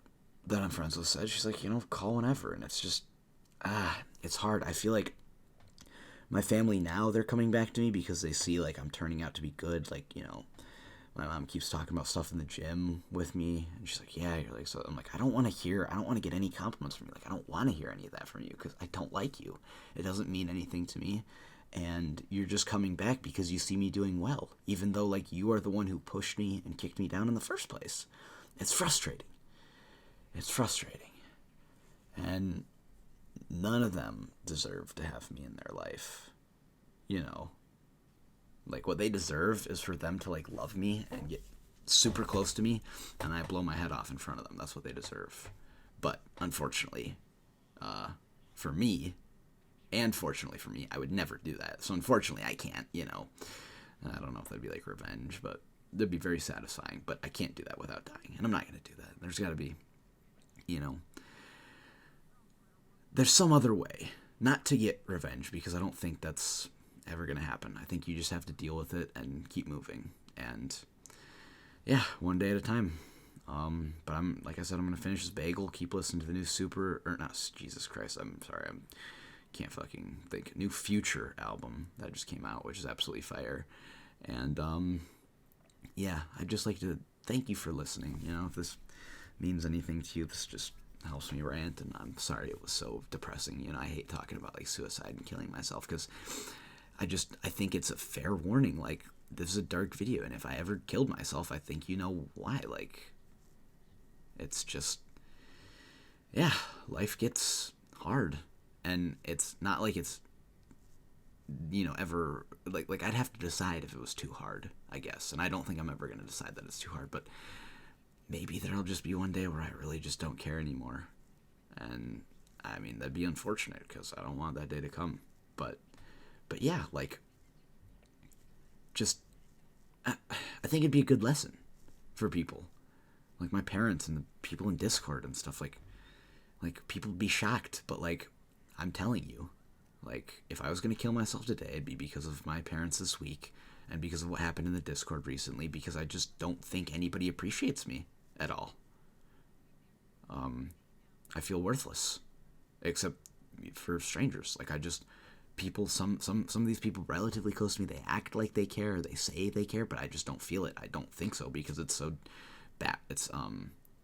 that I'm friends with said. She's like, call whenever. And it's just, it's hard. I feel like my family now, they're coming back to me because they see, like, I'm turning out to be good. Like, my mom keeps talking about stuff in the gym with me, and she's like, yeah, you're like, so I'm like, I don't want to get any compliments from you. Like, I don't want to hear any of that from you because I don't like you. It doesn't mean anything to me. And you're just coming back because you see me doing well, even though, like, you are the one who pushed me and kicked me down in the first place. It's frustrating. It's frustrating. And none of them deserve to have me in their life. Like, what they deserve is for them to, like, love me and get super close to me, and I blow my head off in front of them. That's what they deserve. But unfortunately, for me, and fortunately for me, I would never do that. So unfortunately, I can't. I don't know if that'd be like revenge, but that'd be very satisfying. But I can't do that without dying, and I'm not gonna do that. There's got to be, there's some other way not to get revenge, because I don't think that's ever gonna happen. I think you just have to deal with it and keep moving, and yeah, one day at a time. But like I said, I'm gonna finish this bagel, keep listening to the new Jesus Christ, I'm sorry, can't fucking think. New Future album that just came out, which is absolutely fire. And yeah, I'd just like to thank you for listening. If this means anything to you, this just helps me rant, and I'm sorry it was so depressing. I hate talking about, like, suicide and killing myself, because I think it's a fair warning. Like, this is a dark video, and if I ever killed myself, I think you know why. Like, it's just, yeah, life gets hard, and it's not like it's, ever, like I'd have to decide if it was too hard, I guess, and I don't think I'm ever going to decide that it's too hard, but maybe there'll just be one day where I really just don't care anymore, and, I mean, that'd be unfortunate, because I don't want that day to come, but yeah, like, just, I think it'd be a good lesson for people, like my parents and the people in Discord and stuff, like people would be shocked, but, like, I'm telling you, like, if I was going to kill myself today, it'd be because of my parents this week, and because of what happened in the Discord recently, because I just don't think anybody appreciates me at all. I feel worthless, except for strangers. Like, some of these people relatively close to me, they act like they care, or they say they care, but I just don't feel it. I don't think so, because it's so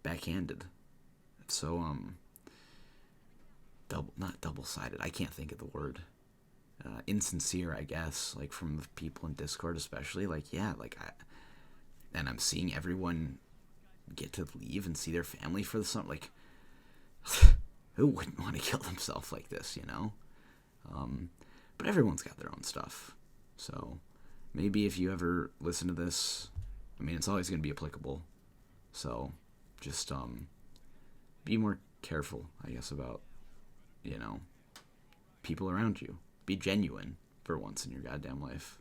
backhanded. It's so not double-sided. I can't think of the word. Insincere, I guess, like, from the people in Discord especially. Like, yeah, like, and I'm seeing everyone get to leave and see their family for the summer. Like, who wouldn't want to kill themselves like this, But everyone's got their own stuff. So maybe if you ever listen to this, I mean, it's always going to be applicable. So just be more careful, I guess, about, people around you. Be genuine for once in your goddamn life.